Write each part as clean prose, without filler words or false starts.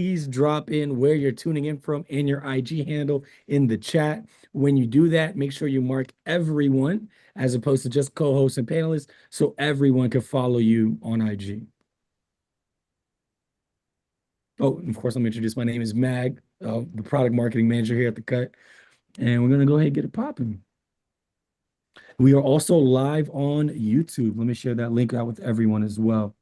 please drop in where you're tuning in from and your IG handle in the chat. When you do that, make sure you mark everyone as opposed to just co-hosts and panelists so everyone can follow you on IG. Oh, and of course, let me introduce. My name is Mag, the product marketing manager here at The Cut, and we're going to go ahead and get it popping. We are also live on YouTube. Let me share that link out with everyone as well.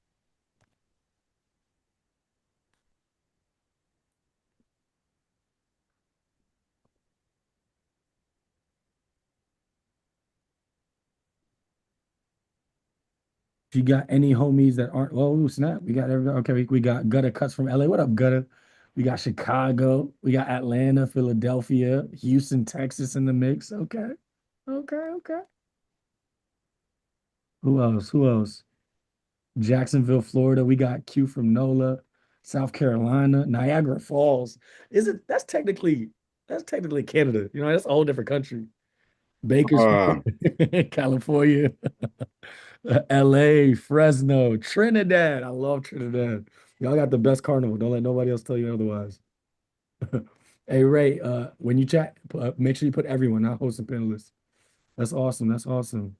If you got any homies that aren't, oh snap, we got everybody. Okay, we got Gutter Cuts from LA. What up, Gutter? We got Chicago, we got Atlanta, Philadelphia, Houston, Texas in the mix. Okay, okay. Who else? Who else? Jacksonville, Florida. We got Q from NOLA, South Carolina, Niagara Falls. Is it that's technically Canada. You know, that's a whole different country. Uh, Bakersfield, California, LA, Fresno, Trinidad. I love Trinidad. Y'all got the best carnival. Don't let nobody else tell you otherwise. Hey Ray, when you chat, make sure you put everyone, not host and panelists. That's awesome. That's awesome.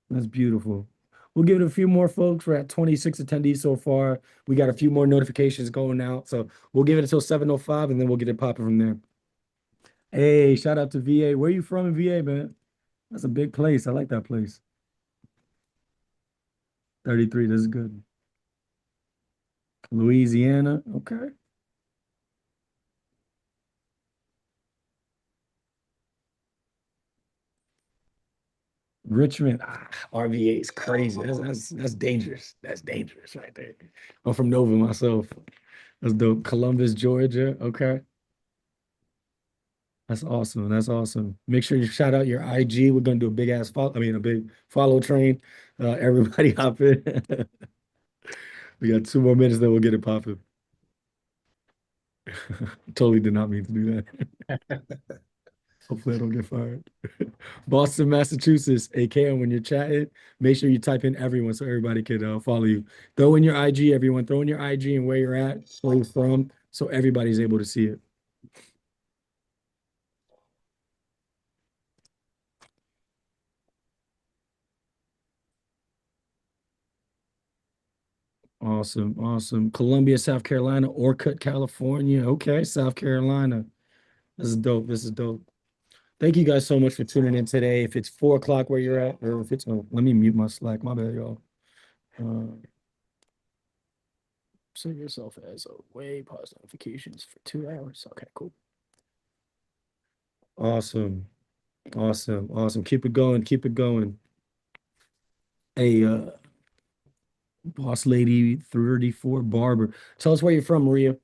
That's beautiful. We'll give it a few more folks. We're at 26 attendees so far. We got a few more notifications going out. So we'll give it until 7:05 and then we'll get it popping from there. Hey, shout out to VA. Where you from in VA, man? That's a big place. I like that place. 33, this is good. Louisiana. Okay. Richmond. RVA is crazy. That's dangerous. That's dangerous right there. I'm from Nova myself. That's dope. Columbus, Georgia. Okay. That's awesome. That's awesome. Make sure you shout out your IG. We're gonna do a big ass follow. I mean, a big follow train. Everybody hop in. We got 2 more minutes, then we'll get it popping. Totally did not mean to do that. Hopefully, I don't get fired. Boston, Massachusetts, AKA when you're chatting, make sure you type in everyone so everybody can follow you. Throw in your IG, everyone. Throw in your IG and where you're at, where you're from, so everybody's able to see it. Awesome, awesome. Columbia, South Carolina, Orcutt, California. Okay, South Carolina. This is dope. This is dope. Thank you guys so much for tuning in today. If it's 4 o'clock where you're at, or if it's, oh, let me mute my Slack. My bad, y'all. Uh, Set yourself as away, pause notifications for 2 hours. Okay, cool. Awesome. Awesome. Awesome. Keep it going. Keep it going. Hey, boss lady 34 barber. Tell us where you're from, Maria.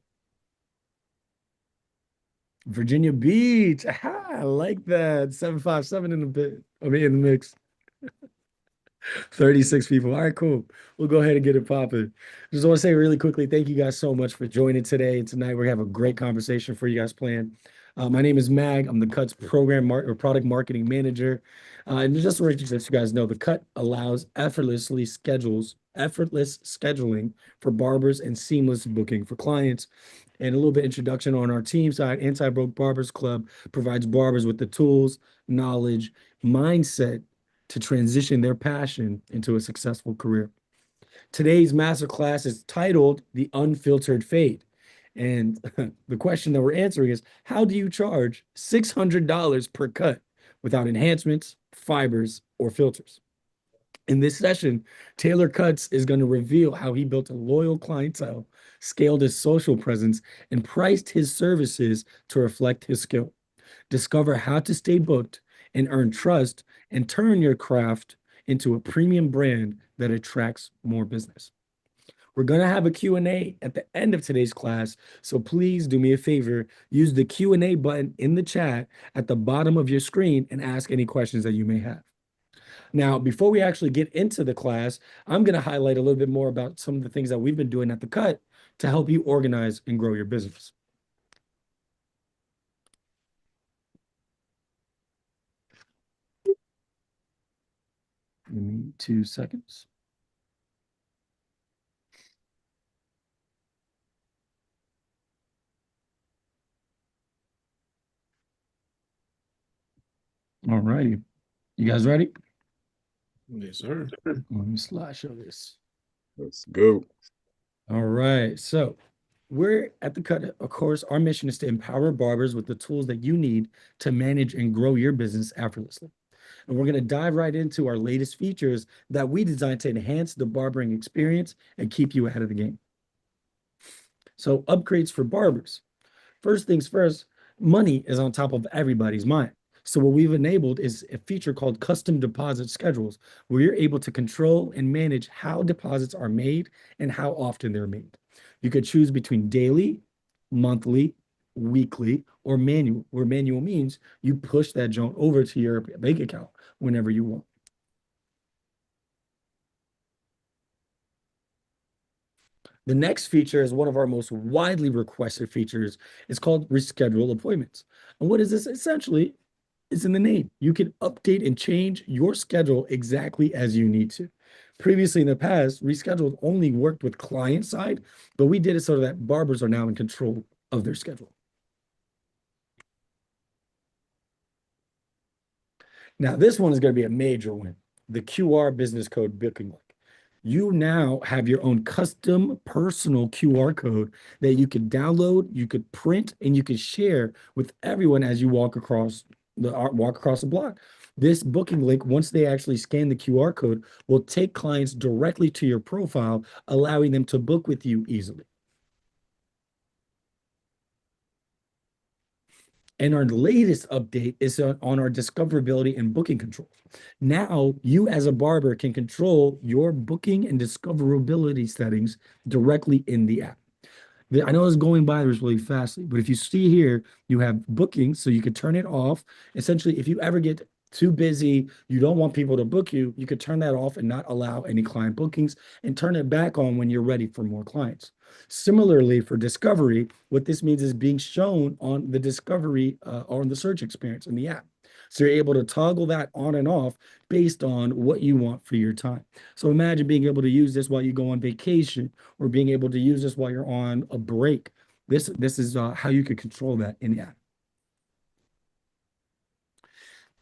Virginia Beach. Aha, I like that. 757 in the bit. I mean in the mix. 36 people. All right, cool. We'll go ahead and get it popping. Just want to say really quickly, thank you guys so much for joining today. And tonight we have a great conversation for you guys planned. My name is Mag. I'm the Cut's or product marketing manager. And just to let you guys know, the Cut allows effortless scheduling for barbers and seamless booking for clients. And a little bit introduction on our team side, Anti-Broke Barbers Club provides barbers with the tools, knowledge, mindset to transition their passion into a successful career. Today's masterclass is titled The Unfiltered Fade. And the question that we're answering is how do you charge $600 per cut without enhancements, fibers, or filters? In this session, Taylorcutz is going to reveal how he built a loyal clientele, scaled his social presence, and priced his services to reflect his skill. Discover how to stay booked and earn trust and turn your craft into a premium brand that attracts more business. We're going to have a Q&A at the end of today's class, so please do me a favor, use the Q&A button in the chat at the bottom of your screen and ask any questions that you may have. Now, before we actually get into the class, I'm going to highlight a little bit more about some of the things that we've been doing at the Cut to help you organize and grow your business. Give me 2 seconds. All righty. You guys ready? Yes, sir. Let me slideshow this. Let's go. All right. So we're at the cut. Of course, our mission is to empower barbers with the tools that you need to manage and grow your business effortlessly. And we're going to dive right into our latest features that we designed to enhance the barbering experience and keep you ahead of the game. So upgrades for barbers. First things first, money is on top of everybody's mind. So what we've enabled is a feature called custom deposit schedules, where you're able to control and manage how deposits are made and how often they're made. You could choose between daily, monthly, weekly, or manual, where manual means you push that joint over to your bank account whenever you want. The next feature is one of our most widely requested features. It's called reschedule appointments. And what is this? Essentially, it's in the name. You can update and change your schedule exactly as you need to. Previously in the past, rescheduled only worked with client side, but we did it so that barbers are now in control of their schedule. Now, this one is going to be a major win. The QR business code booking link. You now have your own custom personal QR code that you could download, you could print, and you could share with everyone as you walk across the block. This booking link, once they actually scan the QR code, will take clients directly to your profile, allowing them to book with you easily. And our latest update is on our discoverability and booking control. Now, you as a barber can control your booking and discoverability settings directly in the app. I know it's going by this really fastly, but if you see here, you have bookings, so you could turn it off. Essentially, if you ever get too busy, you don't want people to book you, you could turn that off and not allow any client bookings and turn it back on when you're ready for more clients. Similarly, for discovery, what this means is being shown on the discovery or on the search experience in the app. So you're able to toggle that on and off based on what you want for your time. So imagine being able to use this while you go on vacation or being able to use this while you're on a break. This is how you could control that in the app.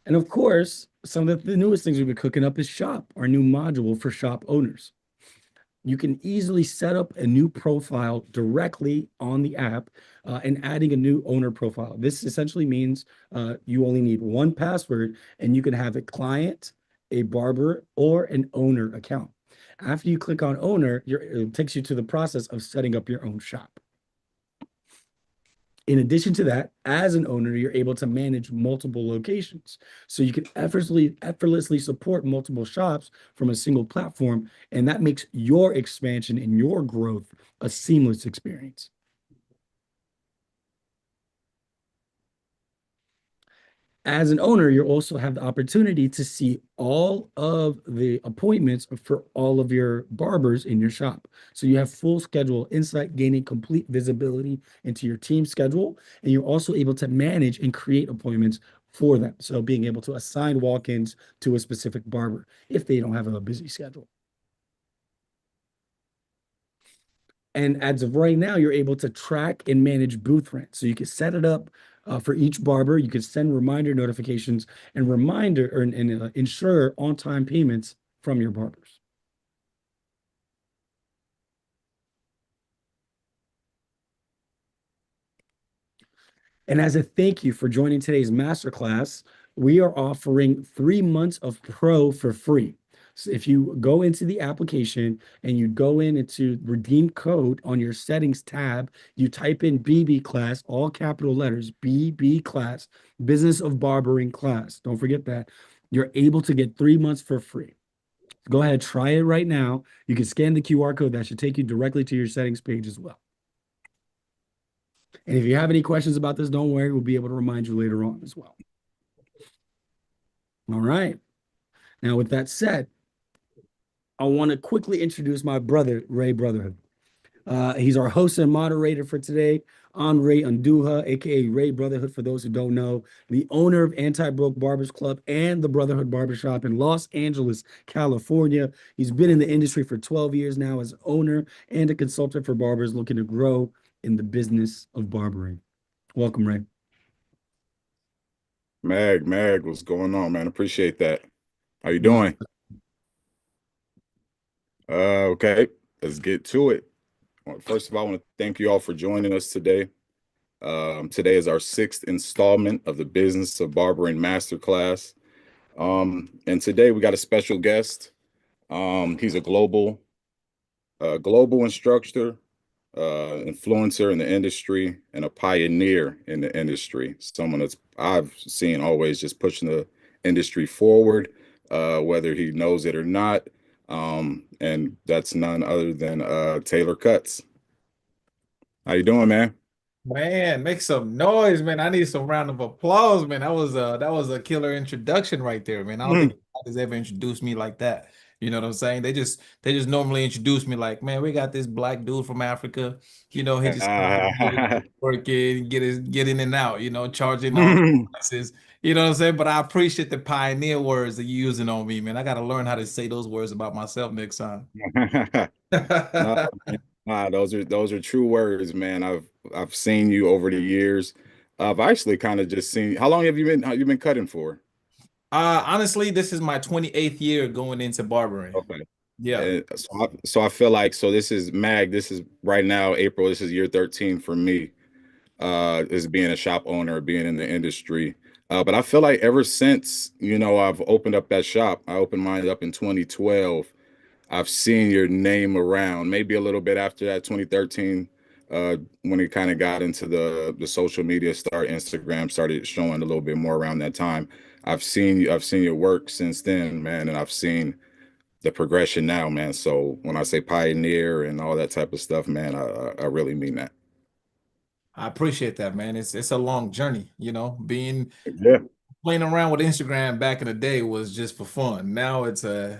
And of course, some of the newest things we've been cooking up is Shop, our new module for shop owners. You can easily set up a new profile directly on the app and adding a new owner profile. This essentially means you only need one password and you can have a client, a barber, or an owner account. After you click on owner, it takes you to the process of setting up your own shop. In addition to that, as an owner, you're able to manage multiple locations. So you can effortlessly support multiple shops from a single platform, and that makes your expansion and your growth a seamless experience. As an owner, you also have the opportunity to see all of the appointments for all of your barbers in your shop. So you have full schedule insight, gaining complete visibility into your team schedule, and you're also able to manage and create appointments for them. So being able to assign walk-ins to a specific barber if they don't have a busy schedule. And as of right now, you're able to track and manage booth rent. So you can set it up for each barber. You can send reminder notifications and ensure on-time payments from your barbers. And as a thank you for joining today's masterclass, we are offering 3 months of Pro for free. So if you go into the application and you go into redeem code on your settings tab, you type in BB class, all capital letters, BB class, Business of Barbering class. Don't forget that. You're able to get 3 months for free. Go ahead, try it right now. You can scan the QR code that should take you directly to your settings page as well. And if you have any questions about this, don't worry, we'll be able to remind you later on as well. All right. Now, with that said, I want to quickly introduce my brother, Rey Brotherhood. He's our host and moderator for today, Andre Anduja, aka Rey Brotherhood, for those who don't know, the owner of Anti-Broke Barbers Club and the Brotherhood Barbershop in Los Angeles, California. He's been in the industry for 12 years now as owner and a consultant for barbers looking to grow in the business of barbering. Welcome, Rey. Mag, what's going on, man? Appreciate that. How you Yes. doing? Okay, let's get to it. Well, first of all, I want to thank you all for joining us today. Today is our sixth installment of the Business of Barbering masterclass. And today we got a special guest. He's a global instructor, influencer in the industry, and a pioneer in the industry. Someone that's I've seen always just pushing the industry forward, whether he knows it or not. And that's none other than Taylorcutz. How you doing, man? Man, make some noise, man. I need some round of applause, man. That was a killer introduction right there, man. I don't think anybody's ever introduced me like that. You know what I'm saying? They just normally introduce me like, man, we got this black dude from Africa. He just comes in here, working, get in and out, charging all prices. You know what I'm saying? But I appreciate the pioneer words that you're using on me, man. I gotta learn how to say those words about myself next time. No, those are true words, man. I've seen you over the years. I've actually kind of just seen. How long have you been cutting for? Honestly, this is my 28th year going into barbering. Okay. Yeah. So I feel like this is Mag. This is right now April. This is year 13 for me. As being a shop owner, being in the industry. But I feel like ever since I've opened up that shop, I opened mine up in 2012. I've seen your name around. Maybe a little bit after that, 2013, when it kind of got into the social media, Instagram started showing a little bit more around that time. I've seen your work since then, man, and I've seen the progression now, man. So when I say pioneer and all that type of stuff, man, I really mean that. I appreciate that, man. It's a long journey, being Yeah, playing around with Instagram back in the day was just for fun. Now it's a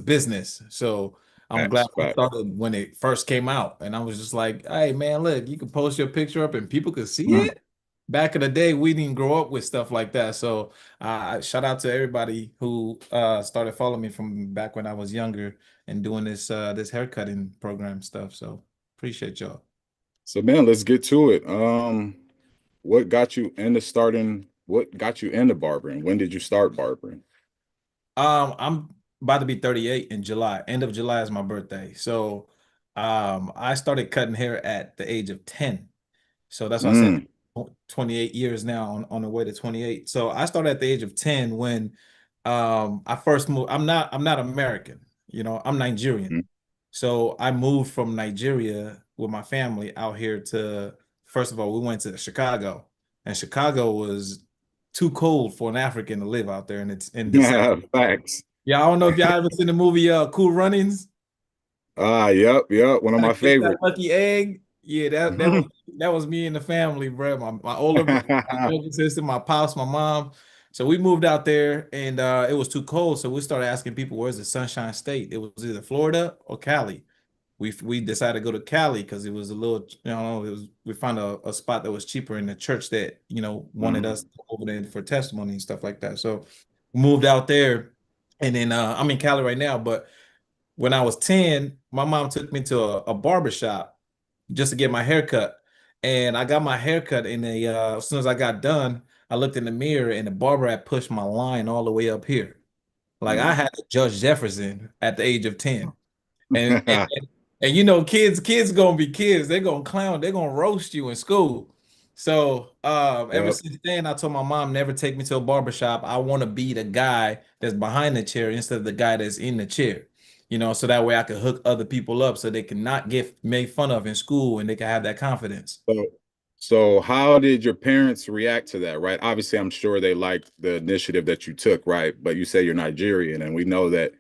business. So I'm glad facts, I facts. started when it first came out. And I was just like, hey man, look, you can post your picture up and people could see Mm. it. Back in the day, we didn't grow up with stuff like that. So shout out to everybody who started following me from back when I was younger and doing this haircutting program stuff. So appreciate y'all. So man, let's get to it. What got you into starting? What got you into barbering? When did you start barbering? I'm about to be 38 in July. End of July is my birthday. So I started cutting hair at the age of 10. So that's why I said Mm. 28 years now on the way to 28. So I started at the age of 10 when I first moved. I'm not American, I'm Nigerian. Mm. So I moved from Nigeria with my family out here to, first of all, we went to Chicago, and Chicago was too cold for an African to live out there and it's in December. Yeah, facts. Yeah, I don't know if y'all ever seen the movie Cool Runnings. Yep. One of Gotta my catch that favorites. lucky egg. Yeah, that was me and the family, bro. My older brother, my younger sister, my pops, my mom. So we moved out there and it was too cold. So we started asking people, where's the Sunshine State? It was either Florida or Cali. We decided to go to Cali because it was a little, we found a spot that was cheaper in the church that, wanted us Mhm. to go over there for testimony and stuff like that. So we moved out there and then I'm in Cali right now, but when I was 10, my mom took me to a barber shop just to get my hair cut. And I got my hair cut and as soon as I got done, I looked in the mirror and the barber had pushed my line all the way up here. Like I Mm. had to Judge Jefferson at the age of 10. And kids gonna be kids. They're gonna clown, they're gonna roast you in school. So ever Yep. since then, I told my mom never take me to a barber shop. I want to be the guy that's behind the chair instead of the guy that's in the chair. So that way I could hook other people up so they can not get made fun of in school and they can have that confidence. So, so how did your parents react to that, right? Obviously, I'm sure they liked the initiative that you took, right? But you say you're Nigerian, and we know that,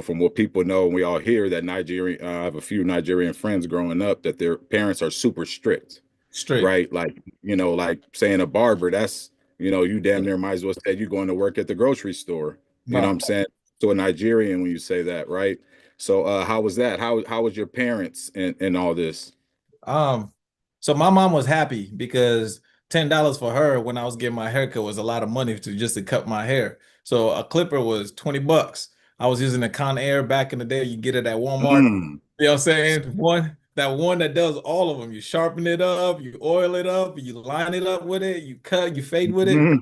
from what people know, and we all hear that Nigerian, I have a few Nigerian friends growing up that their parents are super strict, Strict. right? Like, like saying a barber, that's, you damn near might as well say you going to work at the grocery store. You know what No. I'm saying? To a Nigerian when you say that, right? So how was that? How was your parents in all this? Um, so my mom was happy because $10 for her when I was getting my haircut was a lot of money to cut my hair. So a clipper was $20. I was using a Con Air back in the day. You get it at Walmart. Mm. You know what I'm saying? One. that one that does all of them. You sharpen it up, you oil it up, you line it up with it, you cut, you fade with it. Mhm.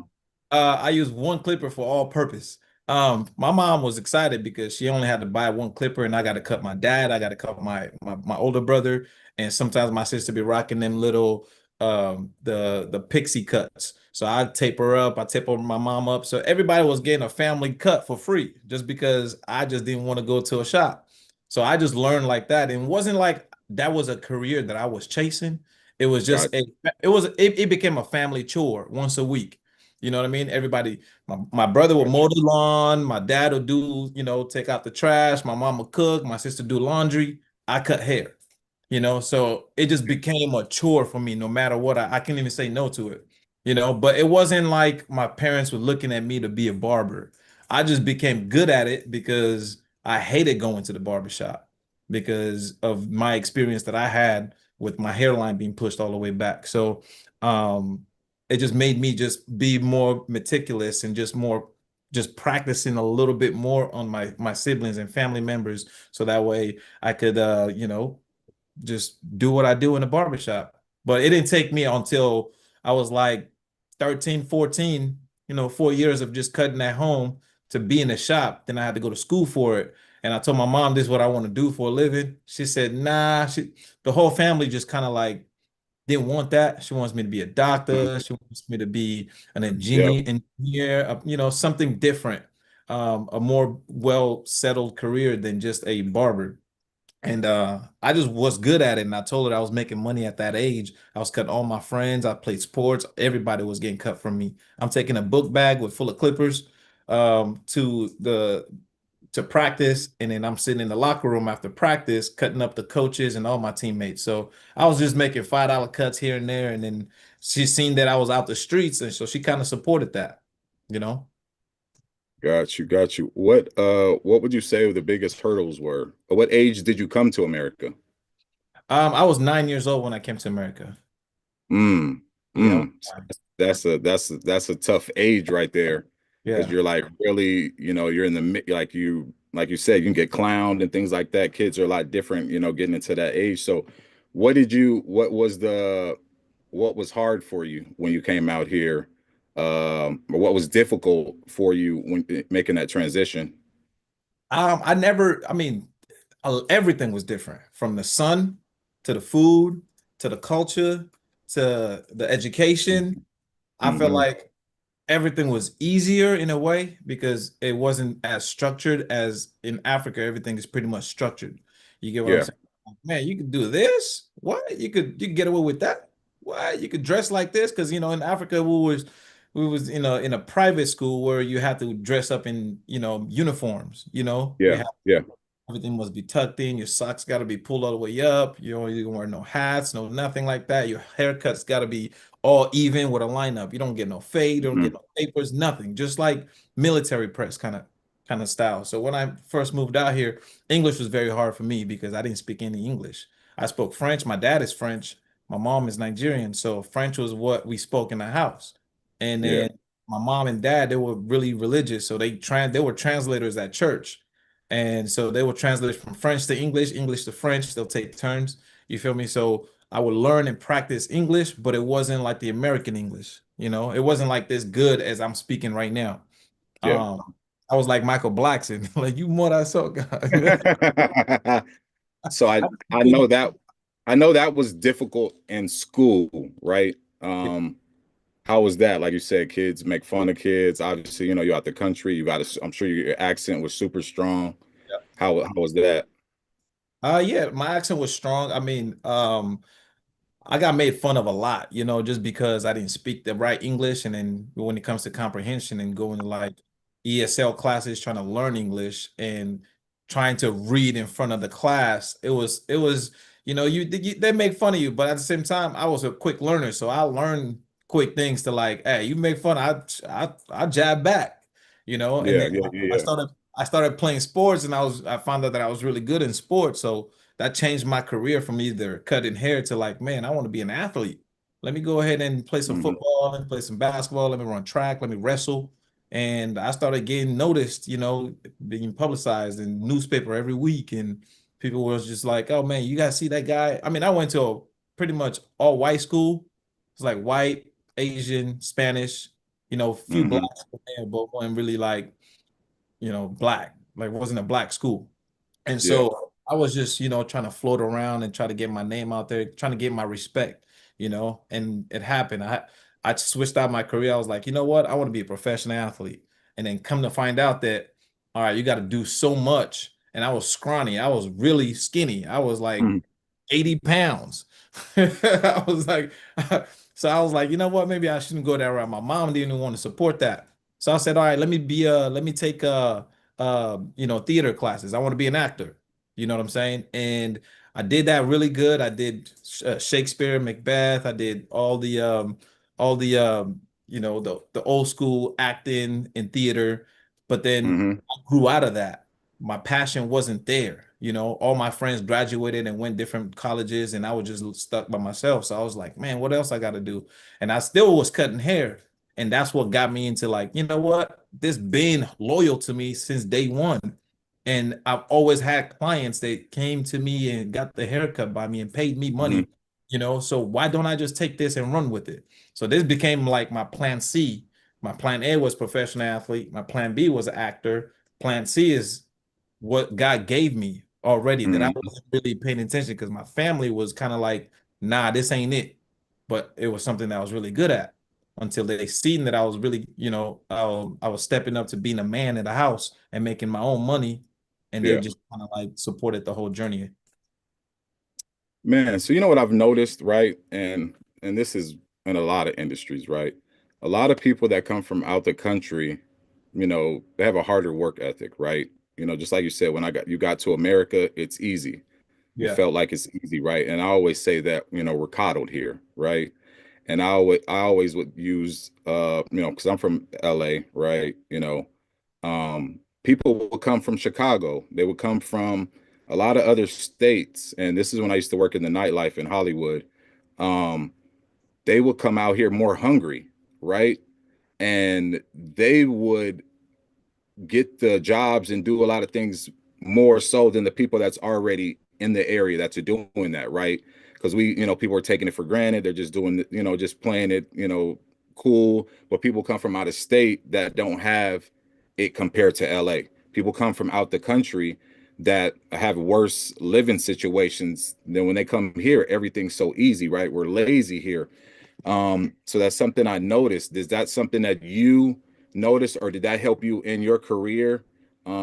I use one clipper for all purpose. My mom was excited because she only had to buy one clipper, and I got to cut my dad, I got to cut my older brother, and sometimes my sister be rocking them little the pixie cuts. So I tape her up, I tape over my mom up. So everybody was getting a family cut for free just because I just didn't want to go to a shop. So I just learned like that. And it wasn't like that was a career that I was chasing. It was just Gotcha. it became a family chore once a week. You know what I mean? Everybody, my brother would Gotcha. mow the lawn, my dad would do, take out the trash, my mom would cook, my sister do laundry, I cut hair. So it just became a chore for me no matter what. I couldn't even say no to it. But it wasn't like my parents were looking at me to be a barber. I just became good at it because I hated going to the barbershop because of my experience that I had with my hairline being pushed all the way back. So it just made me just be more meticulous and just practicing a little bit more on my siblings and family members so that way I could just do what I do in the barbershop. But it didn't take me until I was like 13, 14, 4 years of just cutting at home to be in the shop. Then I had to go to school for it. And I told my mom this is what I want to do for a living. She said, nah, the whole family just kind of like didn't want that. She wants me to be a Mhm. doctor. She wants me to be an Yeah, engineer, something different, a more well settled career than just a barber. And I just was good at it. And I told her I was making money at that age. I was cutting all my friends. I played sports. Everybody was getting cut from me. I'm taking a book bag with full of clippers to practice, and then I'm sitting in the locker room after practice, cutting up the coaches and all my teammates. So I was just making $5 cuts here and there, and then she seen that I was out the streets, and so she kind of supported that, you know. got you, got you. What would you say the biggest hurdles were? At what age did you come to America? I was 9 years old when I came to America. Mm, Yeah, I was so nine. that's a tough age right there, because Yeah. you're like really, you're in the like you said, you can get clowned and things like that. Kids are a lot different, getting into that age. So, what was hard for you when you came out here, or what was difficult for you when making that transition? I mean, everything was different from the sun to the food to the culture to the education. I felt Mm-hmm. like everything was easier in a way because it wasn't as structured as in Africa. Everything is pretty much structured. You get what I'm Yeah. saying? Like, man, you could do this. What? You could get away with that. What? You could dress like this because in Africa we was in a private school where you had to dress up in uniforms. You Yeah. have Yeah. Everything must be tucked in. Your socks got to be pulled all the way up. You don't wear no hats, no nothing like that. Your haircuts got to be all even with a lineup. You don't get no fade, you don't get Hmm. no papers, nothing. Just like military press kind of style. So when I first moved out here, English was very hard for me because I didn't speak any English. I spoke French. My dad is French. My mom is Nigerian, so French was what we spoke in the house. And Yeah. then my mom and dad, they were really religious, so they were translators at church. And so they will translate from French to English, English to French. They'll take turns. You feel me? So I would learn and practice English, but it wasn't like the American English. It wasn't like this good as I'm speaking right now. Yeah. Um, I was like Michael Blackson, like you more I saw God. So I know that was difficult in school, right? How was that? Like you said, kids make fun of kids. Obviously, you're out the country. I'm sure your accent was super strong. How was that? Yeah, my accent was strong. I mean, I got made fun of a lot, just because I didn't speak the right English. And then when it comes to comprehension and going to like ESL classes, trying to learn English and trying to read in front of the class, it was, they make fun of you, but at the same time, I was a quick learner, so I learned quick things to like, hey, you make fun, I jab back, and Yeah, then yeah, yeah, I yeah. started I started playing sports, and I found out that I was really good in sports, so that changed my career from either cutting hair to like, man, I want to be an athlete. Let me go ahead and play some Hmm. football, let me play some basketball, let me run track, let me wrestle. And I started getting noticed, being publicized in newspaper every week. And People was just like, oh man, you guys see that guy? I mean, I went to a pretty much all white school. It's like white, Asian, Spanish, a few Mm-hmm. blacks in there, but wasn't really like, black. Like wasn't a black school. And Yeah. so I was just, trying to float around and try to get my name out there, trying to get my respect, and it happened. I switched out my career. I was like, you know what? I want to be a professional athlete. And then come to find out that, all right, you got to do so much. And I was scrawny. I was really skinny. I was like Mhm. 80 pounds. I was like, so I was like, you know what? Maybe I shouldn't go that route. My mom didn't want to support that. So I said, all right, let me take theater classes. I want to be an actor. You know what I'm saying? And I did that really good. I did Shakespeare, Macbeth. I did all the the old school acting in theater. But then Mhm. I grew out of that. My passion wasn't there. All my friends graduated and went different colleges, and I was just stuck by myself. So I was like, man, what else I got to do? And I still was cutting hair. And that's what got me into like, you know what? This been loyal to me since day one. And I've always had clients that came to me and got the haircut by me and paid me Mhm. money, So why don't I just take this and run with it? So this became like my plan C. My plan A was professional athlete. My plan B was actor. Plan C is what God gave me already that I Mhm. wasn't really paying attention because my family was kind of like, nah, this ain't it. But it was something that I was really good at until they seen that I was really, I was stepping up to being a man in the house and making my own money. And they Yeah. just kind of like supported the whole journey. Man, so you know what I've noticed, right? And this is in a lot of industries, right? A lot of people that come from out the country, they have a harder work ethic, right? Just like you said, when you got to America, it's easy. You Yeah. felt like it's easy, right? And I always say that, we're coddled here, right? And I always would use because I'm from LA, right? People will come from Chicago. They would come from a lot of other states. And this is when I used to work in the nightlife in Hollywood. Um, they would come out here more hungry, right? And they would get the jobs and do a lot of things more so than the people that's already in the area that's doing that, right? Because people are taking it for granted. They're just doing, just playing it, cool. But people come from out of state that don't have it compared to LA. People come from out the country that have worse living situations than when they come here. Everything's so easy, right? We're lazy here. So that's something I noticed. Is that something that you noticed, or did that help you in your career?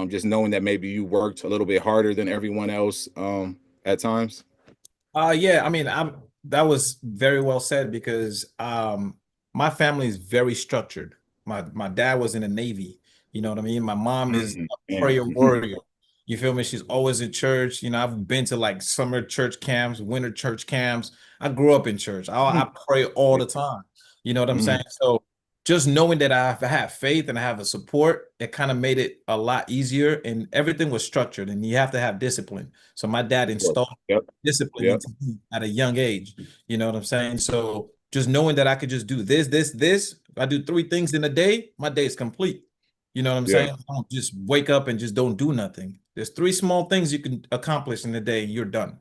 Just knowing that maybe you worked a little bit harder than everyone else at times. Yeah, I mean, I'm that was very well said because my family is very structured. My dad was in the Navy, you know what I mean? My mom is Mm, a man. prayer warrior. You feel me? She's always in church. I've been to like summer church camps, winter church camps. I grew up in church. I pray all the time. You know what I'm saying? Mm, So just knowing that I have faith and I have a support, it kind of made it a lot easier and everything was structured and you have to have discipline. So my dad of course. installed Yep. discipline Yep. into me at a young age. You know what I'm saying? So just knowing that I could just do this, if I do three things in a day, my day is complete. You know what I'm Yeah. saying? I don't just wake up and just don't do nothing. There's three small things you can accomplish in a day and you're done.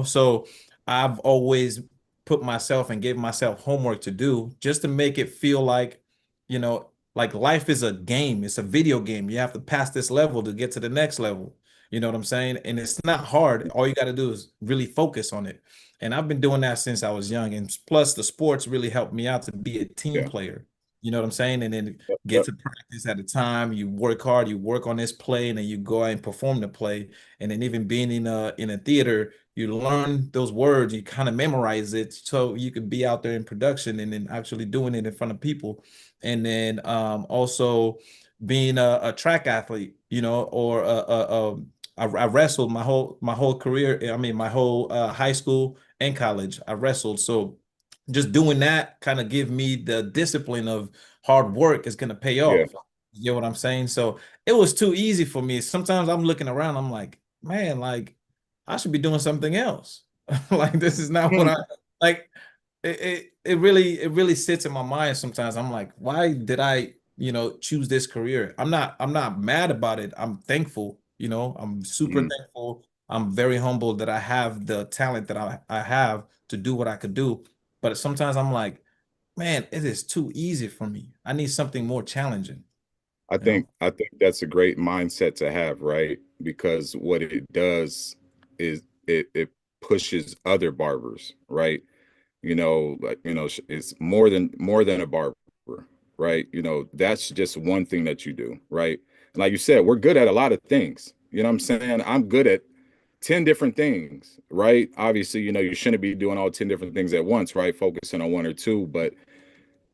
So I've always put myself and gave myself homework to do just to make it feel you know, like life is a game. It's a video game. You have to pass this level to get to the next level. You know what I'm saying? And it's not hard. All you got to do is really focus on it. And I've been doing that since I was young. And plus, the sports really helped me out to be a team Yeah. player. You know what I'm saying? And then Yep. get Yep. to practice at a time. You work hard. You work on this play, and then you go out and perform the play. And then even being in a theater, you learn those words. You kind of memorize it so you could be out there in production and then actually doing it in front of people. And then also being a track athlete, or I wrestled my whole career. I mean, my whole high school and college, I wrestled. So just doing that kind of give me the discipline of hard work is gonna pay Yeah. off. You know what I'm saying? So it was too easy for me. Sometimes I'm looking around, I'm like, man, like I should be doing something else. Like this is not what Hmm. I like. It really sits in my mind sometimes. I'm like, why did I, choose this career? I'm not mad about it. I'm thankful, I'm super Hmm. thankful. I'm very humbled that I have the talent that I have to do what I could do. But sometimes I'm like, man, it is too easy for me. I need something more challenging, you know? I think that's a great mindset to have, right? Because what it does is it pushes other barbers, right? Like, it's more than a barber, right? That's just one thing that you do, right? And like you said, we're good at a lot of things. You know what I'm saying? I'm good at 10 different things, right? Obviously, you shouldn't be doing all 10 different things at once, right? Focusing on one or two, but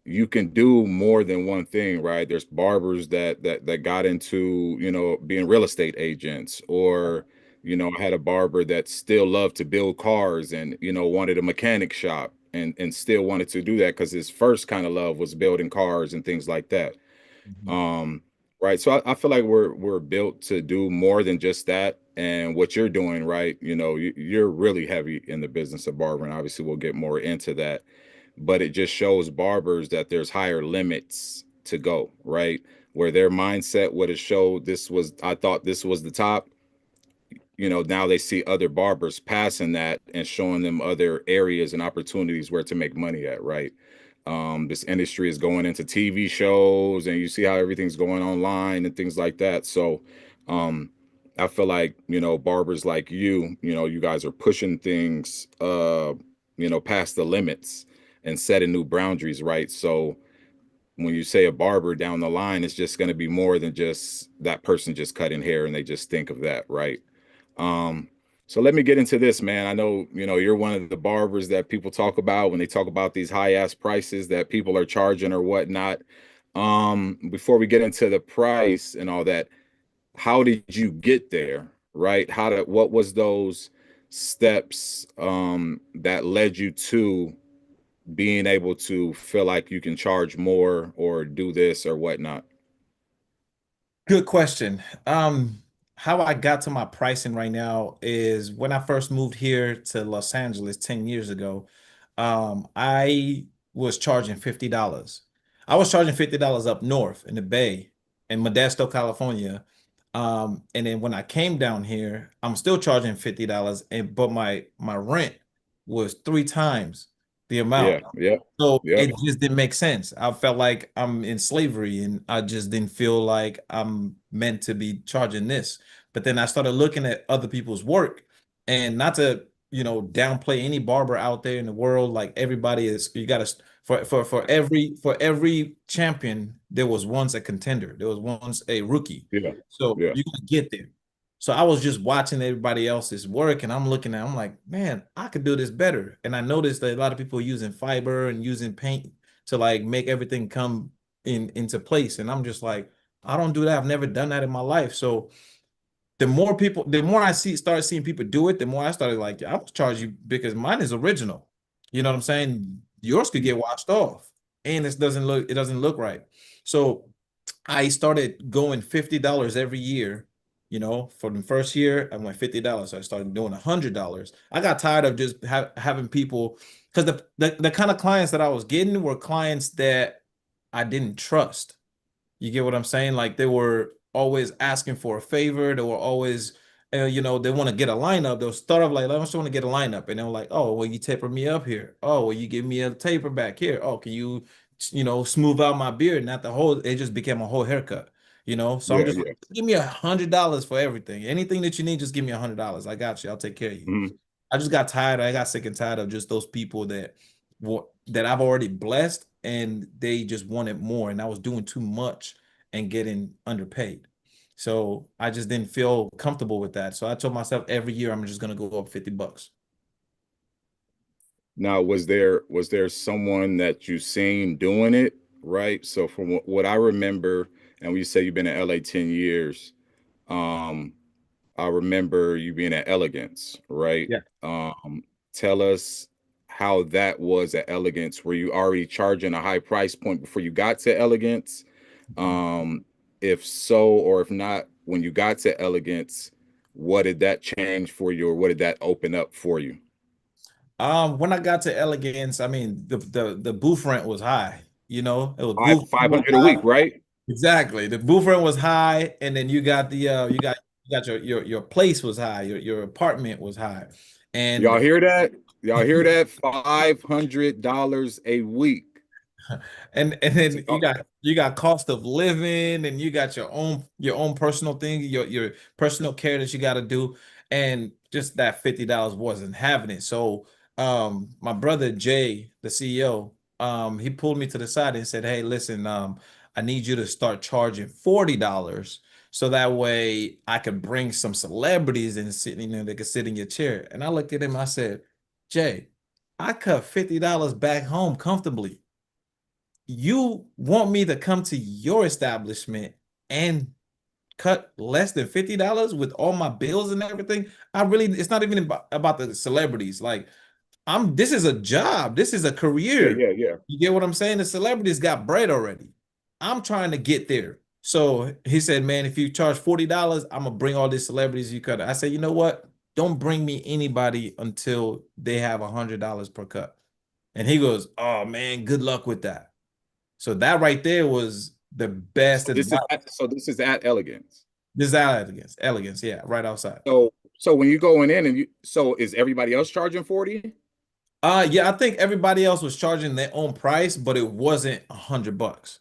you can do more than one thing, right? There's barbers that got into, being real estate agents, or I had a barber that still loved to build cars and wanted a mechanic shop and still wanted to do that because his first kind of love was building cars and things like that. Mhm. Um, right. So I feel like we're built to do more than just that. And what you're doing, right? You're really heavy in the business of barbering. Obviously, we'll get more into that, but it just shows barbers that there's higher limits to go, right? Where their mindset would have showed I thought this was the top. Now they see other barbers passing that and showing them other areas and opportunities where to make money at, right? This industry is going into TV shows, and you see how everything's going online and things like that. So, um, I feel like, barbers like you guys are pushing things, past the limits and setting new boundaries, right? So when you say a barber down the line, it's just going to be more than just that person just cutting hair and they just think of that, right? Um, so let me get into this, man. I know, you're one of the barbers that people talk about when they talk about these high ass prices that people are charging or whatnot. Before we get into the price and all that, how did you get there? Right? What was those steps that led you to being able to feel like you can charge more or do this or whatnot? Good question. How I got to my pricing right now is when I first moved here to Los Angeles 10 years ago, I was charging $50. I was charging $50 up north in the Bay in Modesto, California. And then when I came down here, I'm still charging $50, and but my rent was three times the amount. Yeah, yeah, So yeah, it just didn't make sense. I felt like I'm in slavery and I just didn't feel like I'm meant to be charging this. But then I started looking at other people's work, and not to, downplay any barber out there in the world. Like everybody is, you gotta for every champion, there was once a contender. There was once a rookie. yeah, So yeah. you gotta get there. So I was just watching everybody else's work and I'm like, man, I could do this better. And I noticed that a lot of people are using fiber and using paint to like make everything come into place. And I'm just like, I don't do that. I've never done that in my life. So the more I start seeing people do it, the more I started like, I will charge you because mine is original. You know what I'm saying? Yours could get washed off and it doesn't look right. So I started going $50 every year. For the first year, I went $50. So I started doing $100. I got tired of just having people, because the kind of clients that I was getting were clients that I didn't trust. You get what I'm saying? Like they were always asking for a favor. They were always, they want to get a lineup. They'll start off like, I just want to get a lineup. And they're like, oh, well, you taper me up here. Oh, well, you give me a taper back here. Oh, can you, smooth out my beard? Not the whole, it just became a whole haircut, So I'm Yeah, just like, yeah. give me $100 for everything. Anything that you need, just give me $100. I got you. I'll take care of you. Mhm. I just got tired. I got sick and tired of just those people that I've already blessed and they just wanted more. And I was doing too much and getting underpaid. So I just didn't feel comfortable with that. So I told myself every year I'm just gonna go up $50. Now, was there someone that you seen doing it, right? So from what I remember, and when you say you've been in LA 10 years, um, I remember you being at Elegance, right? Yeah. Tell us how that was at Elegance. Were you already charging a high price point before you got to Elegance? Um, if so, or if not, when you got to Elegance, what did that change for you, or what did that open up for you? When I got to Elegance, I mean the booth rent was high. It was Five booth five was hundred a week, high. right? Exactly. The booth rent was high, and then you got got your place was high, your apartment was high, Y'all and hear that? Y'all hear that? $500 a week. and then you got cost of living, and you got your own personal thing, your personal care that you got to do, and just that $50 wasn't having it. So my brother Jay, the CEO, he pulled me to the side and said, hey, listen, I need you to start charging $40 so that way I could bring some celebrities and sit, they could sit in your chair. And I looked at him, I said, Jay, I cut $50 back home comfortably. You want me to come to your establishment and cut less than $50 with all my bills and everything? It's not even about the celebrities. Like, this is a job, this is a Yeah, career. yeah, yeah. You get what I'm saying? The celebrities got bread already. I'm trying to get there. So he said, man, if you charge $40, I'm gonna bring all these celebrities you cut. I said, you know what? Don't bring me anybody until they have $100 per cut. And he goes, oh man, good luck with that. So that right there was the best advice. So this is at Elegance. This is elegance, yeah, right outside. So when you going in and so is everybody else charging 40? Yeah, I think everybody else was charging their own price, but it wasn't $100.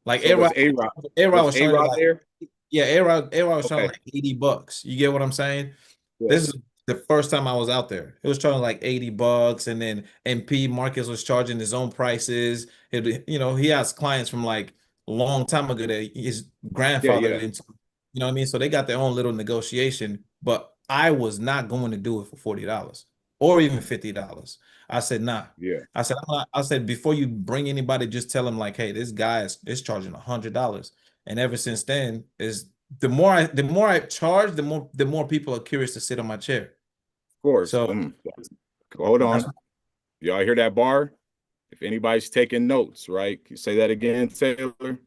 Like So was A-Rod was was charging A-Rod like, there? yeah, A-Rod was charging Okay. like $80. You get what I'm saying? Yeah. This is the first time I was out there. It was charging like $80, and then MP Marcus was charging his own prices. He has clients from like a long time ago that his Yeah, grandfather yeah. into, what I mean? So they got their own little negotiation, but I was not going to do it for $40 or even $50. I said, nah. Yeah. I said, I said, before you bring anybody, just tell them like, hey, this guy is charging $100. And ever since then, is the more I charge, the more people are curious to sit on my chair. Of course. So Hold that's, on. Y'all hear that bar? If anybody's taking notes, right? Can you say that again, Taylor?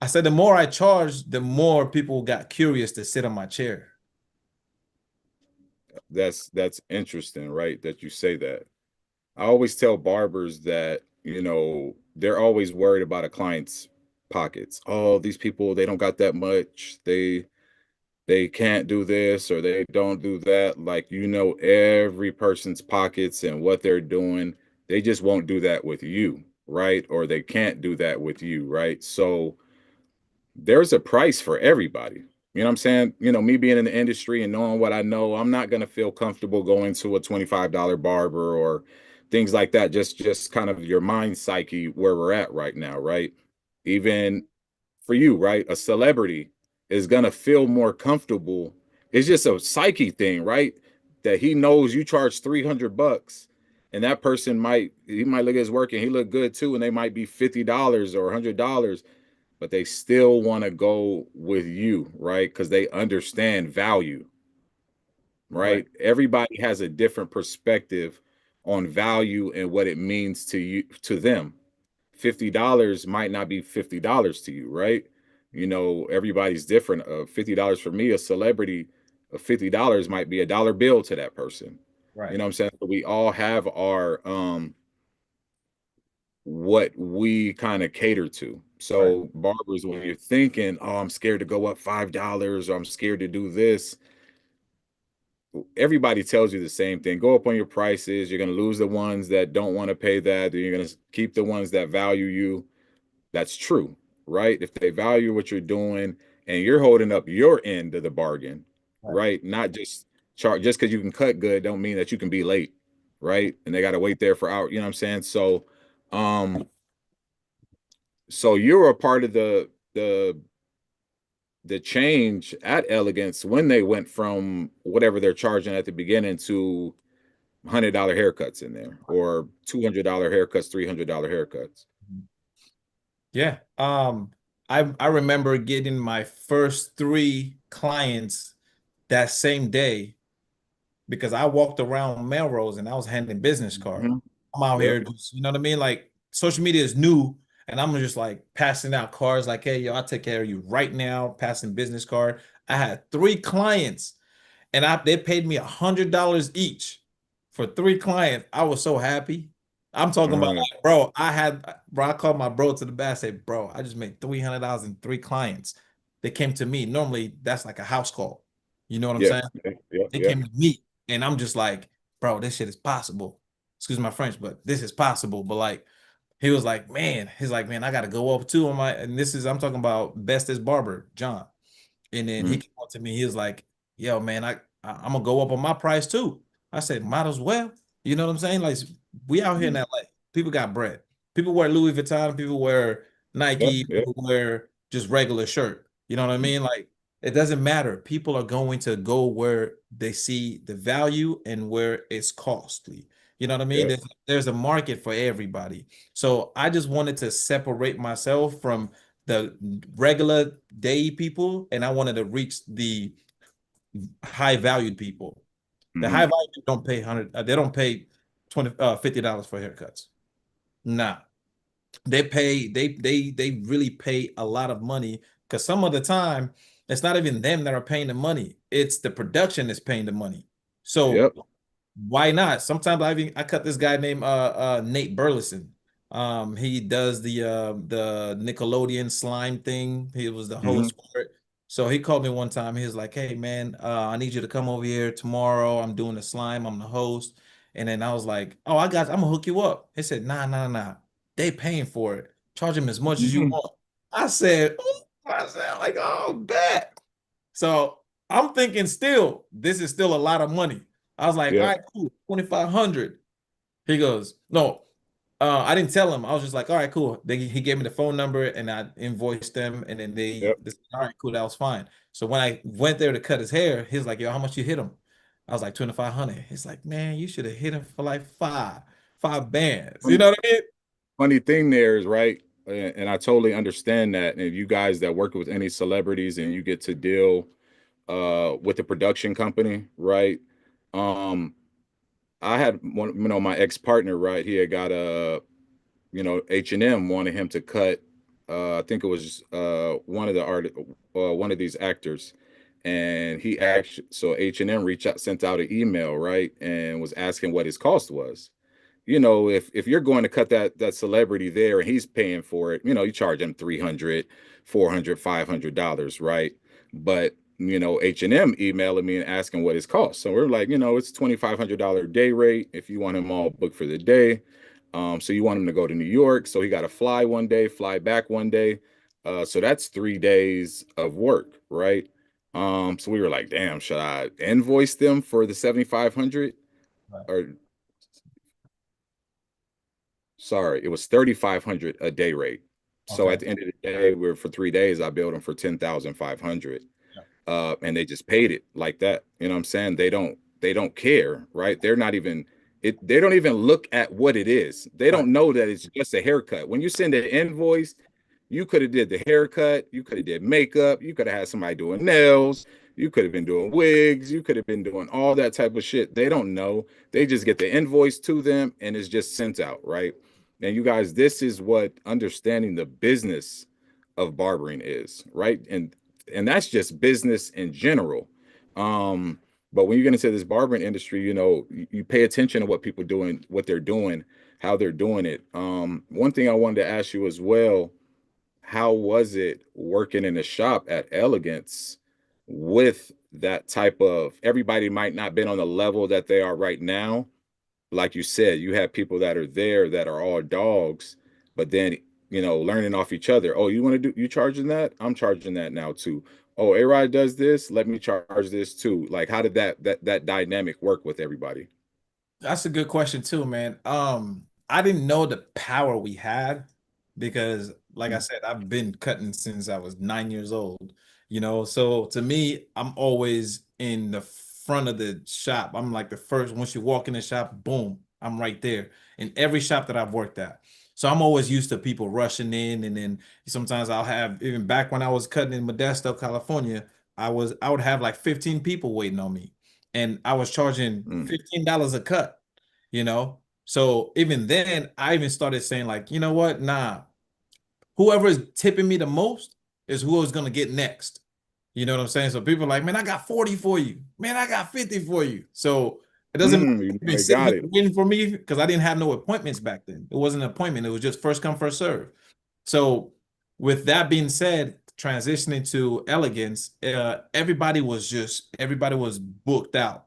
I said the more I charge, the more people got curious to sit on my chair. That's interesting, right? That you say that. I always tell barbers that, they're always worried about a client's pockets. Oh, these people, they don't got that much. They can't do this or they don't do that. Like, every person's pockets and what they're doing. They just won't do that with you, right? Or they can't do that with you, right? So there's a price for everybody. You know what I'm saying? Me being in the industry and knowing what I know, I'm not going to feel comfortable going to a $25 barber or things like that. Just kind of your mind psyche where we're at right now, right? Even for you, right? A celebrity is going to feel more comfortable. It's just a psyche thing, right? That he knows you charge $300 and that person might look at his work and he look good too and they might be $50 or $100, but they still want to go with you, right? Because they understand value, Right. right? Everybody has a different perspective on value and what it means to you, to them. $50 might not be $50 to you, right? Everybody's different. $50 for me, a celebrity, of $50 might be a dollar bill to that person. You Right. know what I'm saying? So we all have our what we kind of cater to. Right. So barbers, when you're thinking, oh, I'm scared to go up $5 or I'm scared to do this, everybody tells you the same thing. Go up on your prices. You're going to lose the ones that don't want to pay that. You're going to keep the ones that value you. That's true, right? If they value what you're doing and you're holding up your end of the bargain, Right. right? Not just charge, just because you can cut good don't mean that you can be late, right? And they got to wait there for hours. You know what I'm saying? Um, so you're a part of the change at Elegance when they went from whatever they're charging at the beginning to $100 haircuts in there or $200 haircuts, $300 haircuts. Yeah. I remember getting my first 3 clients that same day because I walked around Melrose and I was handing business cards. Mhm. I'm out Yep. here, you know what I mean? Like, social media is new, and I'm just like passing out cards like, hey, yo, I'll take care of you right now, passing business card. I had 3 clients, and they paid me $100 each for 3 clients. I was so happy. I'm talking about, Uh, like, bro, I called my bro to the back, said, bro, I just made $300 in 3 clients. They came to me. Normally, that's like a house call. You know what I'm Yeah. saying? Yeah. They Yeah. came to me, and I'm just like, bro, this shit is possible. Excuse my French, but this is possible. But like, he was like, man, he's like, man, I got to go up too on my, and this is, I'm talking about bestest barber, John. And then he Mhm. came up to me. He was like, "Yo, man, I'm gonna go up on my price too." I said, "Might as well." You know what I'm saying? Like we out here in Mhm. LA. People got bread. People wear Louis Vuitton. People wear Yeah. Nike. Yeah. People wear just regular shirt. You know what I mean? Like it doesn't matter. People are going to go where they see the value and where it's costly. You know what I mean? Yeah. There's a market for everybody. So I just wanted to separate myself from the regular day people, and I wanted to reach the high valued people. The high Mhm. valued people don't pay 100, they don't pay 20 $50 for haircuts. Nah. They really pay a lot of money, because some of the time it's not even them that are paying the money. It's the production that's paying the money. So Yep. why not? Sometimes I cut this guy named Nate Burleson. He does the Nickelodeon slime thing. He was the Mhm. host for it. So he called me one time. He was like, "Hey man, I need you to come over here tomorrow. I'm doing the slime. I'm the host." And then I was like, "Oh, I'm gonna hook you up." He said, "Nah, nah, nah. They paying for it. Charge them as much as you Mhm. want." I said, like, oh, bet. So I'm thinking still, this is still a lot of money. I was like, all Yeah. right, cool, 2,500. He goes, no, I didn't tell him. I was just like, all right, cool. He gave me the phone number and I invoiced them. And then Yep. all right, cool, that was fine. So when I went there to cut his hair, he was like, yo, how much you hit him? I was like, 2,500. He's like, man, you should have hit him for like five bands. You Funny, know what I mean? funny thing there is, right, and I totally understand that. And you guys that work with any celebrities and you get to deal with the production company, right? Um, I had one, my ex-partner, right? He had got a, H&M wanted him to cut, I think it was one of these actors, and he actually, so H&M reached out, sent out an email, right, and was asking what his cost was. If you're going to cut that celebrity there and he's paying for it, you charge him 300, 400, $500, right? But H&M emailing me and asking what his cost. So we're like, it's $2,500 day rate if you want him all booked for the day. So you want him to go to New York, so he got to fly one day, fly back one day. So that's 3 days of work, right? So we were like, damn, should I invoice them for the 7,500, or sorry, it was 3,500 a day rate. So Okay. at the end of the day, we're for 3 days, I billed them for 10,500. Yeah. And they just paid it like that. You know what I'm saying? They don't care, right? They're not even they don't even look at what it is. They Right. don't know that it's just a haircut. When you send an invoice, you could have did the haircut, you could have did makeup, you could have had somebody doing nails, you could have been doing wigs, you could have been doing all that type of shit. They don't know. They just get the invoice to them and it's just sent out, right? And you guys, this is what understanding the business of barbering is, right? And that's just business in general. Um, but when you get into this barbering industry, you pay attention to what people doing, what they're doing, how they're doing it. One thing I wanted to ask you as well, how was it working in a shop at Elegance with that type of, everybody might not been on the level that they are right now. Like you said, you have people that are there that are all dogs, but then learning off each other. Oh, you want to do, you charging that? I'm charging that now too. Oh, A-Rod does this, let me charge this too. Like, how did that dynamic work with everybody? That's a good question too, man. I didn't know the power we had because, like I said, I've been cutting since I was 9 years old. So to me, I'm always in the front of the shop. I'm like the first. Once you walk in the shop, boom, I'm right there in every shop that I've worked at. So I'm always used to people rushing in, and then sometimes I'll have, even back when I was cutting in Modesto, California, I would have like 15 people waiting on me, and I was charging Mm, $15 a cut, you know? So even then, I even started saying, like, you know what? Nah, whoever is tipping me the most is who is going to get next. You know what I'm saying? So people are like, man, I got 40 for you. Man, I got 50 for you. So it doesn't matter if you you've know been they sitting got here it. waiting for me, because I didn't have no appointments back then. It wasn't an appointment. It was just first come, first serve. So with that being said, transitioning to elegance, everybody was booked out,